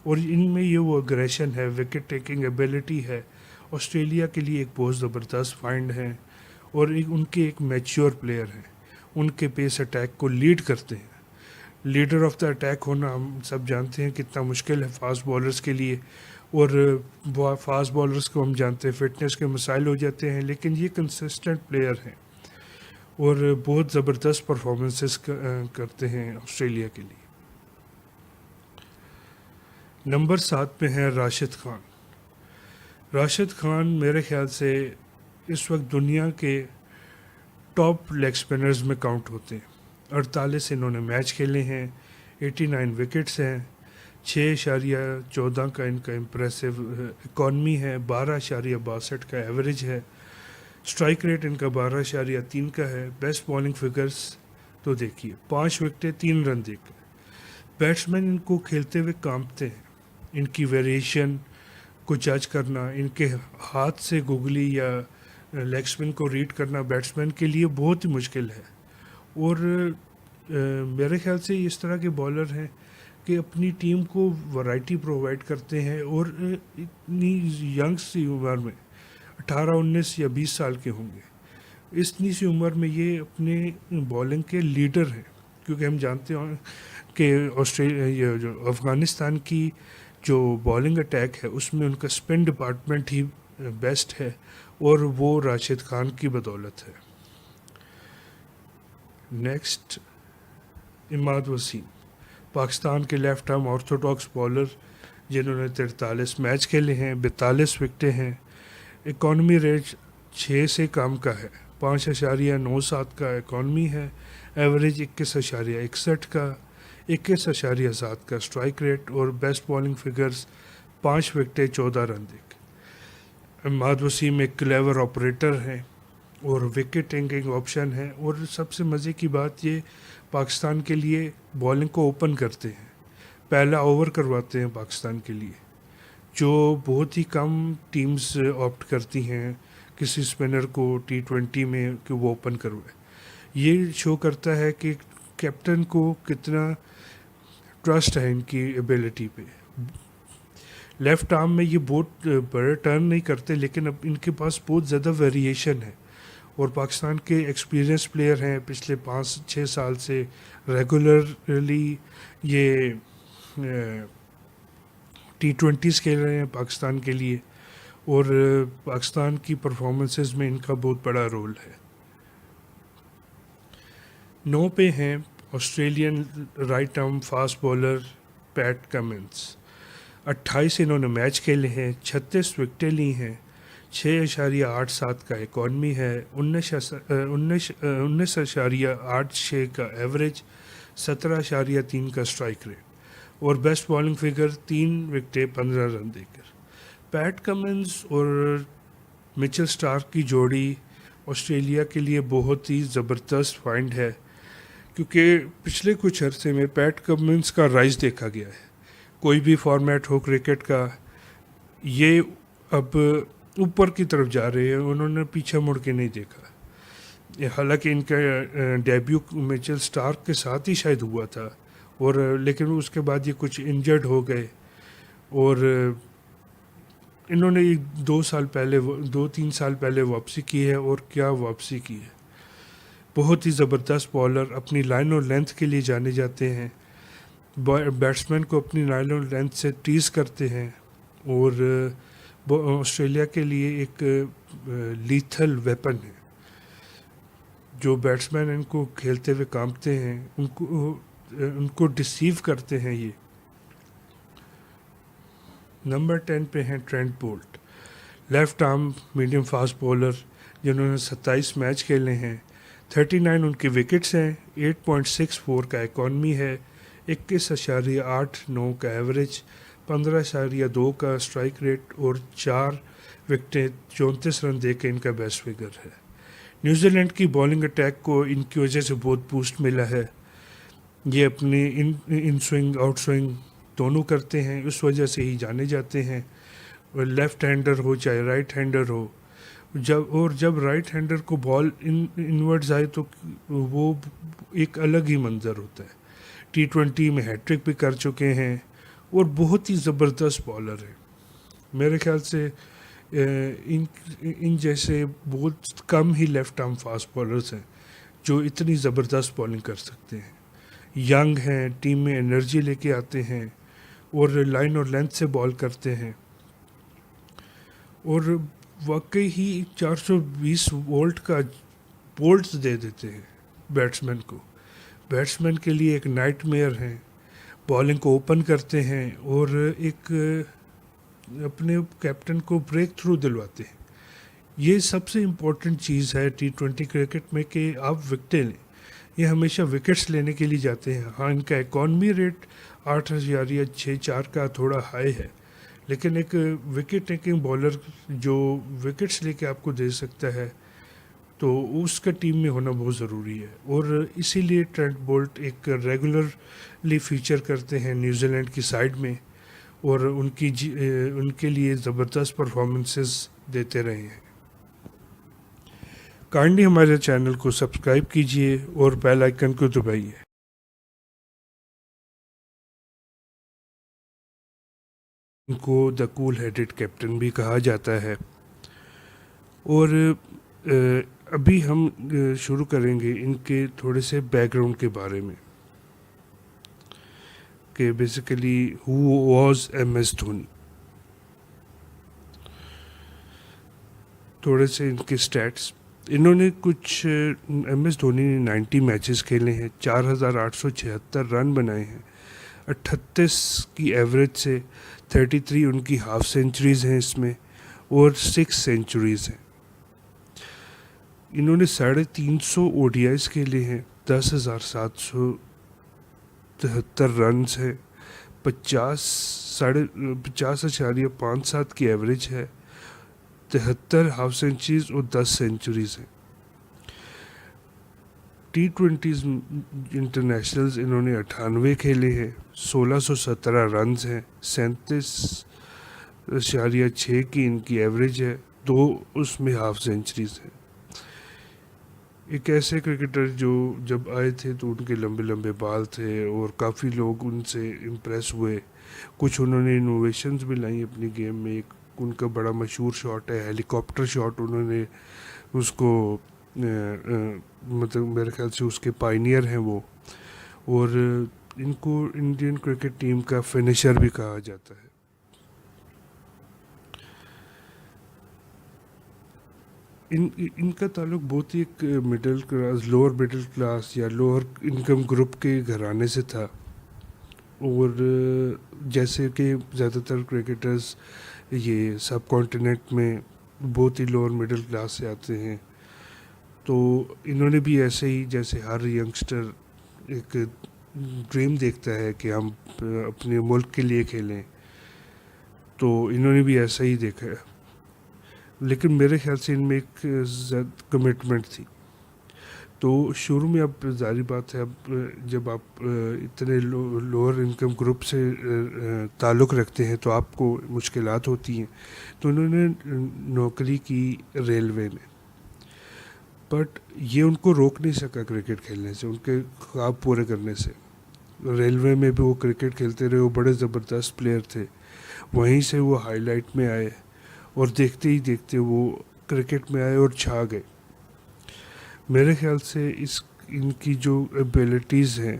اور ان میں یہ وہ ایگریشن ہے، وکٹ ٹیکنگ ایبیلٹی ہے، آسٹریلیا کے لیے ایک بہت زبردست فائنڈ ہیں، اور ان کے ایک میچیور پلیئر ہیں، ان کے پیس اٹیک کو لیڈ کرتے ہیں۔ لیڈر آف دا اٹیک ہونا ہم سب جانتے ہیں کتنا مشکل ہے فاسٹ بالرز کے لیے، اور فاسٹ بالرز کو ہم جانتے ہیں فٹنس کے مسائل ہو جاتے ہیں، لیکن یہ کنسسٹنٹ پلیئر ہیں اور بہت زبردست پرفارمنسز کرتے ہیں آسٹریلیا کے لیے۔ نمبر 7 پہ ہیں راشد خان۔ راشد خان میرے خیال سے اس وقت دنیا کے ٹاپ لیگ سپنرز میں کاؤنٹ ہوتے ہیں۔ 48 انہوں نے میچ کھیلے ہیں، 89 وکٹس ہیں، 6.14 کا ان کا امپریسو اکانومی ہے، 12.62 کا ایوریج ہے، اسٹرائک ریٹ ان کا 12.3 کا ہے۔ بیسٹ بالنگ فگرز تو دیکھیے 5 وکٹیں 3 رن دے کے۔ بیٹسمین ان کو کھیلتے ہوئے کانپتے ہیں، ان کی ویریشن کو جج کرنا، ان کے ہاتھ سے گگلی یا لیگ سپن کو ریڈ کرنا بیٹسمین کے لیے بہت ہی مشکل ہے، اور میرے خیال سے اس طرح کے بالر ہیں کہ اپنی ٹیم کو ورائٹی پرووائڈ کرتے ہیں، اور اتنی ینگ سی عمر میں 18 19 یا 20 سال کے ہوں گے، اتنی سی عمر میں یہ اپنے بالنگ کے لیڈر ہیں، کیونکہ ہم جانتے ہیں کہ آسٹریلیا جو افغانستان کی جو بالنگ اٹیک ہے اس میں ان کا اسپن ڈپارٹمنٹ ہی بیسٹ ہے، اور وہ راشد خان کی بدولت ہے۔ نیکسٹ اماد وسیم، پاکستان کے لیفٹ آرم آرتھوڈاکس بالر جنہوں نے 43 میچ کھیلے ہیں، 42 وکٹیں ہیں، اکانومی ریٹ 6 سے کم کا ہے، 5.97 کا اکانومی ہے، ایوریج 21.61 کا، 21.7 کا اسٹرائک ریٹ، اور بیسٹ بالنگ فگرز 5 وکٹیں 14 رن دے کے۔ اماد وسیم ایک کلیور آپریٹر ہیں اور وکٹ ٹیکنگ آپشن ہے، اور سب سے مزے کی بات یہ پاکستان کے لیے بالنگ کو اوپن کرتے ہیں، پہلا اوور کرواتے ہیں پاکستان کے لیے، جو بہت ہی کم ٹیمز آپٹ کرتی ہیں کسی اسپنر کو T20 میں کہ وہ اوپن کروائے۔ یہ شو کرتا ہے کہ کیپٹن کو کتنا ٹرسٹ ہے ان کی ایبیلٹی پہ۔ لیفٹ آرم میں یہ بہت بڑے ٹرن نہیں کرتے، لیکن اب ان کے پاس بہت زیادہ ویریشن ہے، اور پاکستان کے ایکسپیرینس پلیئر ہیں، پچھلے 5-6 سال سے ریگولرلی یہ T20s کھیل رہے ہیں پاکستان کے لیے، اور پاکستان کی پرفارمنسز میں ان کا بہت بڑا رول ہے۔ 9 پہ ہیں Australian right arm fast bowler Pat Cummins. 28 انہوں نے میچ کھیلے ہیں، 36 وکٹیں لی ہیں، 6.87 کا اکانومی ہے، 19.86 کا ایوریج، 17.3 کا اسٹرائک ریٹ، اور بیسٹ بالنگ فگر 3 وکٹیں 15 رن دے کر۔ پیٹ کمنس اور مچل اسٹارک کی جوڑی آسٹریلیا کے لیے بہت ہی زبردست فائنڈ ہے، کیونکہ پچھلے کچھ عرصے میں پیٹ کمنس کا رائز دیکھا گیا ہے۔ کوئی بھی فارمیٹ ہو کرکٹ کا، یہ اب اوپر کی طرف جا رہے ہیں، انہوں نے پیچھے مڑ کے نہیں دیکھا۔ حالانکہ ان کا ڈیبیو مچل اسٹارک کے ساتھ ہی شاید ہوا تھا، اور لیکن اس کے بعد یہ کچھ انجرڈ ہو گئے، اور انہوں نے 2-3 سال پہلے واپسی کی ہے، اور کیا واپسی کی ہے۔ بہت ہی زبردست بالر، اپنی لائن اور لینتھ کے لیے جانے جاتے ہیں، بیٹسمین کو اپنی لائن اور لینتھ سے ٹیز کرتے ہیں، اور آسٹریلیا کے لیے ایک لیتھل ویپن ہے۔ جو بیٹسمین ان کو کھیلتے ہوئے کانپتے ہیں، ان کو ڈسیو کرتے ہیں یہ، نمبر 10 پہ ہیں Trent Boult, left arm medium fast bowler جنہوں نے 27 میچ کھیلے ہیں، 39 ان کی وکٹس ہیں، 8.64 کا اکانومی ہے، 21.89 کا ایوریج، 15.2 کا اسٹرائک ریٹ اور 4 وکٹیں 34 رن دے کے ان کا بیسٹ فگر ہے۔ نیوزی لینڈ کی بالنگ اٹیک کو ان کی وجہ سے بہت بوسٹ ملا ہے، یہ اپنی ان سوئنگ آؤٹ سوئنگ دونوں کرتے ہیں، اس وجہ سے ہی جانے جاتے ہیں، لیفٹ ہینڈر ہو چاہے رائٹ ہینڈر ہو۔ جب رائٹ ہینڈر کو بال انورڈز آئے تو وہ ایک الگ ہی منظر ہوتا ہے۔ T20 میں ہیٹ ٹرک بھی کر چکے ہیں اور بہت ہی زبردست بالر ہیں۔ میرے خیال سے ان جیسے بہت کم ہی لیفٹ آرم فاسٹ بالرز ہیں جو اتنی زبردست بالنگ کر سکتے ہیں، ینگ ہیں، ٹیم میں انرجی لے کے آتے ہیں اور لائن اور لینتھ سے بال کرتے ہیں، اور واقعی ہی 420 وولٹ کا بولٹس دے دیتے ہیں بیٹسمین کو۔ بیٹسمین کے لیے ایک نائٹ میئر ہیں، بالنگ کو اوپن کرتے ہیں اور ایک اپنے کیپٹن کو بریک تھرو دلواتے ہیں۔ یہ سب سے امپورٹنٹ چیز ہے T20 کرکٹ میں کہ آپ وکٹیں لیں، یہ ہمیشہ وکٹس لینے کے لیے جاتے ہیں۔ ہاں، ان کا اکانومی ریٹ 8.64 کا تھوڑا ہائی ہے، لیکن ایک وکٹ ٹیکنگ بالر جو وکٹس لے کے آپ کو دے سکتا ہے تو اس کا ٹیم میں ہونا بہت ضروری ہے، اور اسی لیے ٹرینٹ بولٹ ایک ریگولرلی فیچر کرتے ہیں نیوزی لینڈ کی سائڈ میں، اور ان کے لیے زبردست پرفارمنسز دیتے رہے ہیں۔ کائنڈلی ہمارے چینل کو سبسکرائب کیجیے اور بیل آئیکن کو دبائیے۔ ان کو دا کول ہیڈڈ کیپٹن بھی کہا جاتا ہے، اور ابھی ہم شروع کریں گے ان کے تھوڑے سے بیک گراؤنڈ کے بارے میں کہ basically who was M S Dhoni. تھوڑے سے ان کے سٹیٹس، انہوں نے کچھ ایم ایس دھونی نے 90 میچز کھیلے ہیں، 4876 رن بنائے ہیں، 38 کی ایوریج سے، 33 ان کی ہاف سینچریز ہیں اس میں، اور 6 سینچریز ہیں۔ انہوں نے 350 ODIs کھیلے ہیں، 10,773 رنز ہیں، 50.57 کی ایوریج ہے، 73 ہاف سینچریز اور 10 سینچریز ہیں۔ T20 انٹرنیشنلز انہوں نے 98 کھیلے ہیں، 1617 رنز ہیں، 37.6 کی ان کی ایوریج ہے، 2 اس میں ہاف سینچریز ہیں۔ ایک ایسے کرکٹر جو جب آئے تھے تو ان کے لمبے لمبے بال تھے اور کافی لوگ ان سے امپریس ہوئے، کچھ انہوں نے انوویشنز بھی لائیں اپنی گیم میں۔ ایک ان کا بڑا مشہور شاٹ ہے ہیلی کاپٹر شاٹ، انہوں نے اس کو مطلب میرے خیال سے اس کے پائنیئر ہیں وہ، اور ان کو انڈین کرکٹ ٹیم کا فنیشر بھی کہا جاتا ہے۔ ان کا تعلق بہت ہی ایک middle class, lower middle class یا لوور انکم گروپ کے گھرانے سے تھا، اور جیسے کہ زیادہ تر کرکٹرز یہ سب کانٹیننٹ میں بہت ہی لوور مڈل کلاس سے آتے ہیں، تو انہوں نے بھی ایسے ہی جیسے ہر ینگسٹر ایک ڈریم دیکھتا ہے کہ ہم اپنے ملک کے لیے کھیلیں، تو انہوں نے بھی ایسا ہی دیکھا ہے، لیکن میرے خیال سے ان میں ایک کمٹمنٹ تھی۔ تو شروع میں اب ظاہری بات ہے، اب جب آپ اتنے لوور انکم گروپ سے تعلق رکھتے ہیں تو آپ کو مشکلات ہوتی ہیں، تو انہوں نے نوکری کی ریلوے میں، بٹ یہ ان کو روک نہیں سکا کرکٹ کھیلنے سے، ان کے خواب پورے کرنے سے۔ ریلوے میں بھی وہ کرکٹ کھیلتے رہے، وہ بڑے زبردست پلیئر تھے، وہیں سے وہ ہائی لائٹ میں آئے اور دیکھتے ہی دیکھتے وہ کرکٹ میں آئے اور چھا گئے۔ میرے خیال سے ان کی جو ایبیلٹیز ہیں،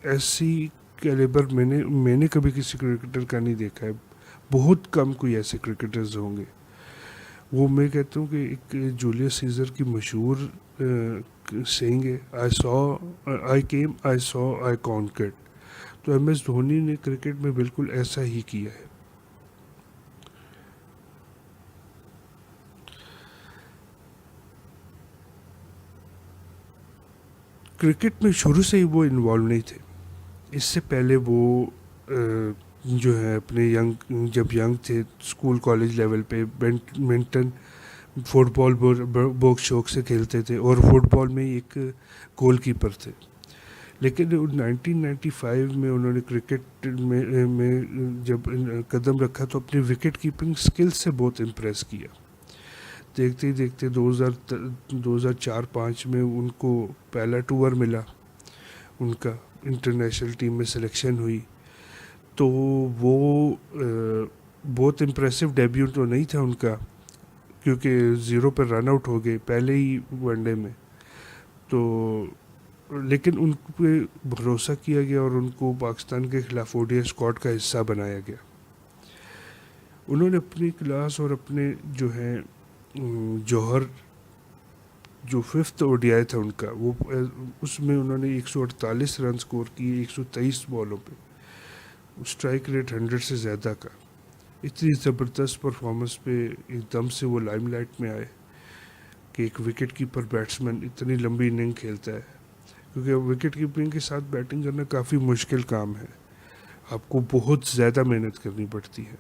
ایسی کیلیبر میں نے کبھی کسی کرکٹر کا نہیں دیکھا ہے، بہت کم کوئی ایسے کرکٹرز ہوں گے۔ وہ میں کہتا ہوں کہ ایک جولیس سیزر کی مشہور سینگ ہے، I came I so I conquered, تو ایم ایس دھونی نے کرکٹ میں بالکل ایسا ہی کیا ہے۔ کرکٹ میں شروع سے ہی وہ انوالو نہیں تھے. اس سے پہلے وہ جو ہے اپنے جب ینگ تھے اسکول کالج لیول پہ بیڈمنٹن فٹ بال بہت شوق سے کھیلتے تھے اور فٹ بال میں ایک گول کیپر تھے. لیکن 1995 میں انہوں نے کرکٹ میں جب قدم رکھا تو اپنی وکٹ کیپنگ سکل سے بہت امپریس کیا. دیکھتے ہی دیکھتے 2004-05 میں ان کو پہلا ٹور ملا, ان کا انٹرنیشنل ٹیم میں سلیکشن ہوئی. تو وہ بہت امپریسو ڈیبیو تو نہیں تھا ان کا, کیونکہ 0 پر رن آؤٹ ہو گئے پہلے ہی ون ڈے میں. تو لیکن ان پہ بھروسہ کیا گیا اور ان کو پاکستان کے خلاف او ڈی آئی اسکواڈ کا حصہ بنایا گیا. انہوں نے اپنی کلاس اور اپنے جو ہیں جوہر جو 5th او ڈی آئی تھا ان کا, وہ اس میں انہوں نے 148 رن سکور کیے 123 بالوں پہ, اسٹرائک ریٹ 100 سے زیادہ کا. اتنی زبردست پرفارمنس پہ ایک دم سے وہ لائم لائٹ میں آئے کہ ایک وکٹ کیپر بیٹسمین اتنی لمبی اننگ کھیلتا ہے, کیونکہ وکٹ کیپنگ کے ساتھ بیٹنگ کرنا کافی مشکل کام ہے, آپ کو بہت زیادہ محنت کرنی پڑتی ہے.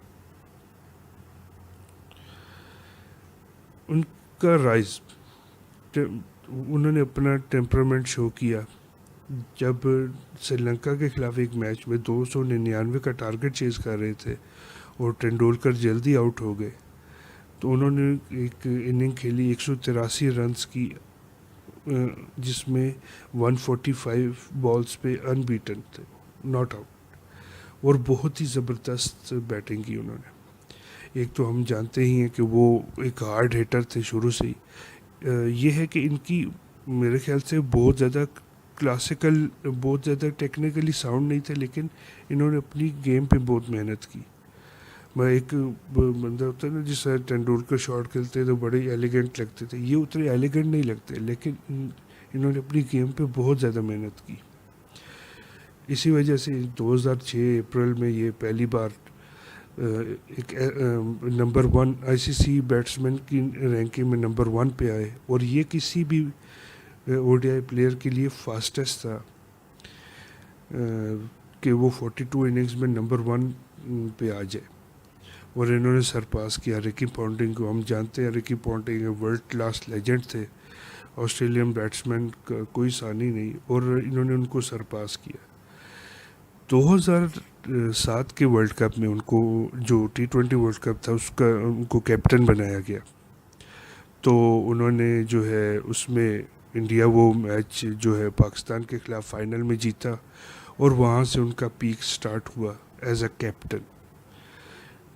ان کا رائز, انہوں نے اپنا ٹیمپرامنٹ شو کیا جب سری لنکا کے خلاف ایک میچ میں 299 کا ٹارگٹ چیز کر رہے تھے اور ٹینڈولکر جلدی آؤٹ ہو گئے. تو انہوں نے ایک اننگ کھیلی 183 رنز کی, جس میں 145 بالز پہ ان بیٹن تھے, ناٹ آؤٹ, اور بہت ہی زبردست بیٹنگ کی انہوں نے. ایک تو ہم جانتے ہی ہیں کہ وہ ایک ہارڈ ہیٹر تھے شروع سے ہی. یہ ہے کہ ان کی میرے خیال سے بہت زیادہ کلاسیکل, بہت زیادہ ٹیکنیکلی ساؤنڈ نہیں تھے, لیکن انہوں نے اپنی گیم پہ بہت محنت کی. میں ایک بندہ ہوتا ہے نا جس طرح ٹینڈولکر شاٹ کھیلتے تو بڑے ایلیگنٹ لگتے تھے, یہ اتنے ایلیگنٹ نہیں لگتے, لیکن انہوں نے اپنی گیم پہ بہت زیادہ محنت کی. اسی وجہ سے 2006 اپریل میں یہ پہلی بار ایک نمبر 1 آئی سی سی بیٹسمین کی رینکنگ میں نمبر 1 پہ آئے, اور یہ کسی بھی او ڈی آئی پلیئر کے لیے فاسٹسٹ تھا کہ وہ 42 اننگز میں نمبر 1 پہ آ جائے. اور انہوں نے سرپاس کیا رکی پونٹنگ کو. ہم جانتے ہیں رکی پونٹنگ ورلڈ کلاس لیجنڈ تھے, آسٹریلین بیٹسمین کا کوئی ثانی نہیں, اور انہوں نے ان کو سرپاس کیا. 2007 کے ورلڈ کپ میں ان کو جو T20 ورلڈ کپ تھا اس کا ان کو کیپٹن بنایا گیا. تو انہوں نے جو ہے اس میں انڈیا وہ میچ جو ہے پاکستان کے خلاف فائنل میں جیتا, اور وہاں سے ان کا پیک سٹارٹ ہوا as a captain.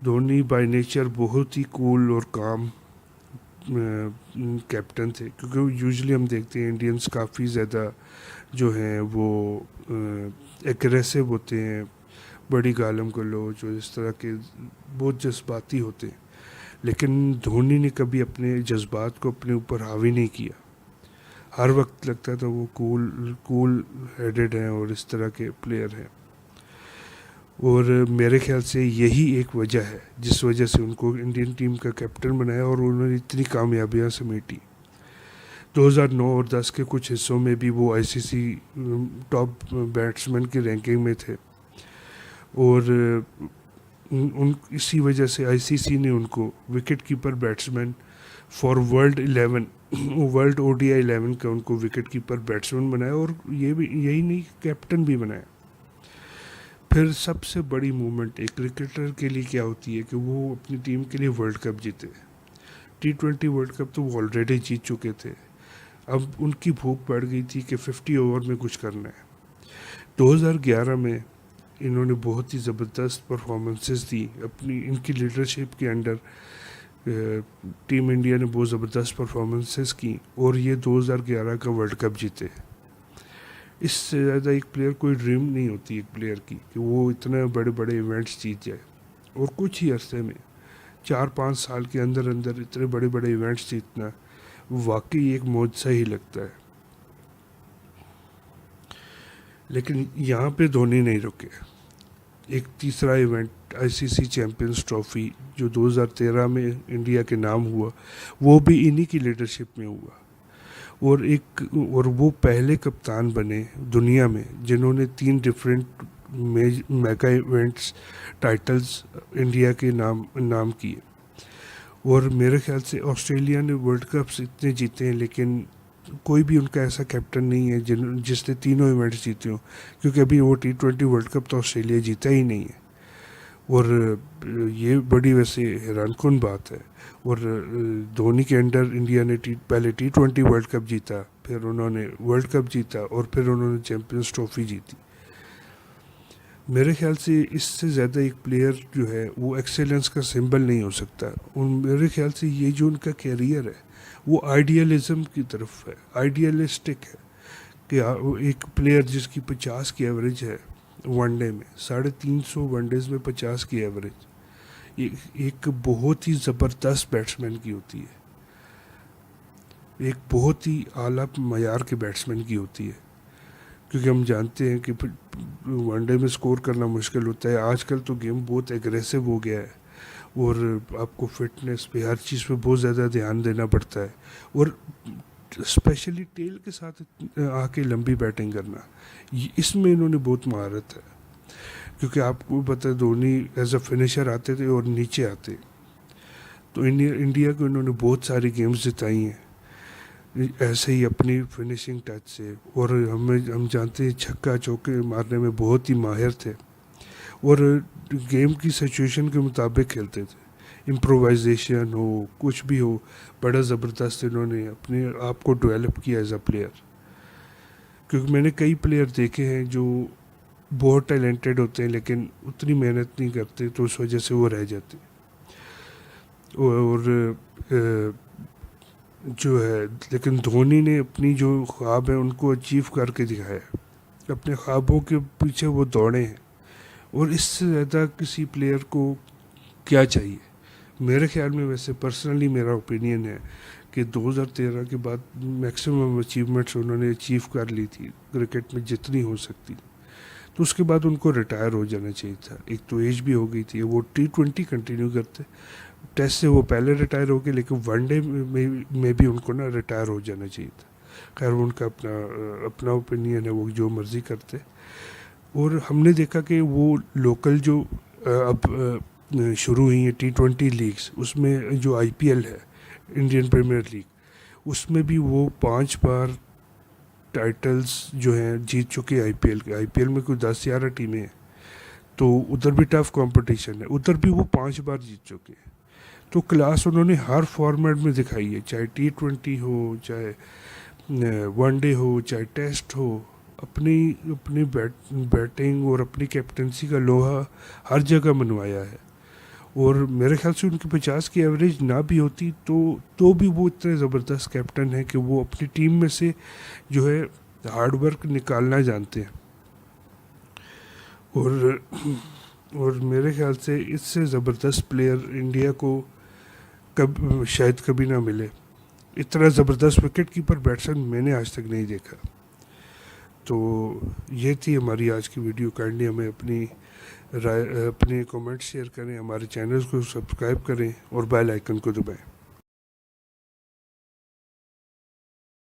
Dhoni by nature بہت ہی کول اور کام کیپٹن تھے, کیونکہ یوزلی ہم دیکھتے ہیں انڈینس کافی زیادہ جو ہیں وہ ایگریسو ہوتے ہیں, بڑی گالم گلوچ جو اس طرح کے بہت جذباتی ہوتے ہیں. لیکن دھونی نے کبھی اپنے جذبات کو اپنے اوپر حاوی نہیں کیا, ہر وقت لگتا تھا وہ کول ہیڈڈ ہیں اور اس طرح کے پلیئر ہیں. اور میرے خیال سے یہی ایک وجہ ہے جس وجہ سے ان کو انڈین ٹیم کا کیپٹن بنایا اور انہوں نے اتنی کامیابیاں سمیٹی. 2009 اور 10 کے کچھ حصوں میں بھی وہ آئی سی سی ٹاپ بیٹسمین کی رینکنگ میں تھے, اور اسی وجہ سے آئی سی سی نے ان کو wicket keeper batsman for world O D I 11 کا ان کو وکٹ کیپر بیٹسمین بنایا, اور یہی نہیں کیپٹن بھی بنایا. پھر سب سے بڑی مومنٹ ایک کرکٹر کے لیے کیا ہوتی ہے کہ وہ اپنی ٹیم کے لیے ورلڈ کپ جیتے. T20 ورلڈ کپ تو وہ آلریڈی جیت چکے تھے, اب ان کی بھوک بڑھ گئی تھی کہ 50 اوور میں کچھ کرنا ہے. 2011 میں انہوں نے بہت ہی زبردست پرفارمنسز دی اپنی, ان کی لیڈرشپ کے انڈر ٹیم انڈیا نے بہت زبردست پرفارمنسز کی, اور یہ 2011 کا ورلڈ کپ جیتے. اس سے زیادہ ایک پلیئر کوئی ڈریم نہیں ہوتی ایک پلیئر کی کہ وہ اتنے بڑے بڑے ایونٹس جیت جائے, اور کچھ ہی عرصے میں 4-5 سال کے اندر اتنے بڑے بڑے ایونٹس جیتنا واقعی ایک معجزہ ہی لگتا ہے. لیکن یہاں پہ دھونی نہیں رکے. ایک تیسرا event I C C Champions Trophy جو 2013 میں انڈیا کے نام ہوا, وہ بھی انہی کی لیڈرشپ میں ہوا. اور وہ پہلے کپتان بنے دنیا میں جنہوں نے 3 different mega events titles India کے نام کیے. اور میرے خیال سے آسٹریلیا نے ورلڈ کپس اتنے جیتے ہیں لیکن کوئی بھی ان کا ایسا کیپٹن نہیں ہے جس نے تینوں ایونٹس جیتے ہوں, کیونکہ ابھی وہ T20 ورلڈ کپ تو آسٹریلیا جیتا ہی نہیں ہے. اور یہ بڑی ویسے حیران کن بات ہے. اور دھونی کے انڈر انڈیا نے پہلے T20 ورلڈ کپ جیتا, پھر انہوں نے ورلڈ کپ جیتا, اور پھر انہوں نے چیمپئنز ٹرافی جیتی. میرے خیال سے اس سے زیادہ ایک پلیئر جو ہے وہ ایکسیلنس کا سمبل نہیں ہو سکتا. اور میرے خیال سے یہ جو ان کا کیریئر ہے وہ آئیڈیالزم کی طرف ہے, آئیڈیالسٹک ہے, کہ ایک پلیئر جس کی 50 کی ایوریج ہے ون ڈے میں, 350 ون ڈیز میں 50 کی ایوریج, ایک بہت ہی زبردست بیٹسمین کی ہوتی ہے, ایک بہت ہی اعلیٰ معیار کے بیٹسمین کی ہوتی ہے. کیونکہ ہم جانتے ہیں کہ ون ڈے میں سکور کرنا مشکل ہوتا ہے. آج کل تو گیم بہت ایگریسو ہو گیا ہے, اور آپ کو فٹنس پہ ہر چیز پہ بہت زیادہ دھیان دینا پڑتا ہے, اور اسپیشلی ٹیل کے ساتھ آ کے لمبی بیٹنگ کرنا, اس میں انہوں نے بہت مہارت ہے. کیونکہ آپ کو پتہ ہے دھونی ایز اے فنیشر آتے تھے اور نیچے آتے, تو انڈیا کو انہوں نے بہت ساری گیمز جتائی ہیں ایسے ہی اپنی فنیشنگ ٹچ سے. اور ہم جانتے ہیں چھکا چوکے مارنے میں بہت ہی ماہر تھے, اور گیم کی سچویشن کے مطابق کھیلتے تھے. امپرووائزیشن ہو کچھ بھی ہو, بڑا زبردست انہوں نے اپنے آپ کو ڈیولپ کیا ایز اے پلیئر. کیونکہ میں نے کئی پلیئر دیکھے ہیں جو بہت ٹیلنٹڈ ہوتے ہیں لیکن اتنی محنت نہیں کرتے, تو اس وجہ سے وہ رہ جاتے. اور جو ہے لیکن دھونی نے اپنی جو خواب ہیں ان کو اچیو کر کے دکھایا, اپنے خوابوں کے پیچھے وہ دوڑے ہیں. اور اس سے زیادہ کسی پلیئر کو کیا چاہیے؟ میرے خیال میں ویسے پرسنلی میرا اوپینین ہے کہ 2013 کے بعد میکسیمم اچیومنٹس انہوں نے اچیو کر لی تھی کرکٹ میں جتنی ہو سکتی, تو اس کے بعد ان کو ریٹائر ہو جانا چاہیے تھا. ایک تو ایج بھی ہو گئی تھی, وہ T20 کنٹینیو کرتے, ٹیسٹ سے وہ پہلے ریٹائر ہو گئے, لیکن ون ڈے میں بھی ان کو نا ریٹائر ہو جانا چاہیے تھا. خیر ان کا اپنا اوپینین ہے, وہ جو مرضی کرتے. اور ہم نے دیکھا کہ وہ لوکل جو اب شروع ہوئی ہیں T20 لیگز, اس میں جو IPL ہے انڈین پریمیئر لیگ, اس میں بھی وہ 5 بار ٹائٹلز جو ہیں جیت چکے IPL میں کوئی 10-11 ٹیمیں ہیں, تو ادھر بھی ٹف کمپٹیشن ہے, ادھر بھی وہ 5 بار جیت چکے ہیں. تو کلاس انہوں نے ہر فارمیٹ میں دکھائی ہے, چاہے T20 ہو, چاہے ون ڈے ہو, چاہے ٹیسٹ ہو. اپنی بیٹنگ اور اپنی کیپٹنسی کا لوہا ہر جگہ منوایا ہے. اور میرے خیال سے ان کی 50 کی ایوریج نہ بھی ہوتی تو بھی وہ اتنے زبردست کیپٹن ہیں کہ وہ اپنی ٹیم میں سے جو ہے ہارڈ ورک نکالنا جانتے ہیں. اور میرے خیال سے اس سے زبردست پلیئر انڈیا کو شاید کبھی نہ ملے. اتنا زبردست وکٹ کیپر بیٹسمین میں نے آج تک نہیں دیکھا. تو یہ تھی ہماری آج کی ویڈیو. کائنڈلی ہمیں اپنے کامنٹ شیئر کریں, ہمارے چینلز کو سبسکرائب کریں اور بیل آئیکن کو دبائیں.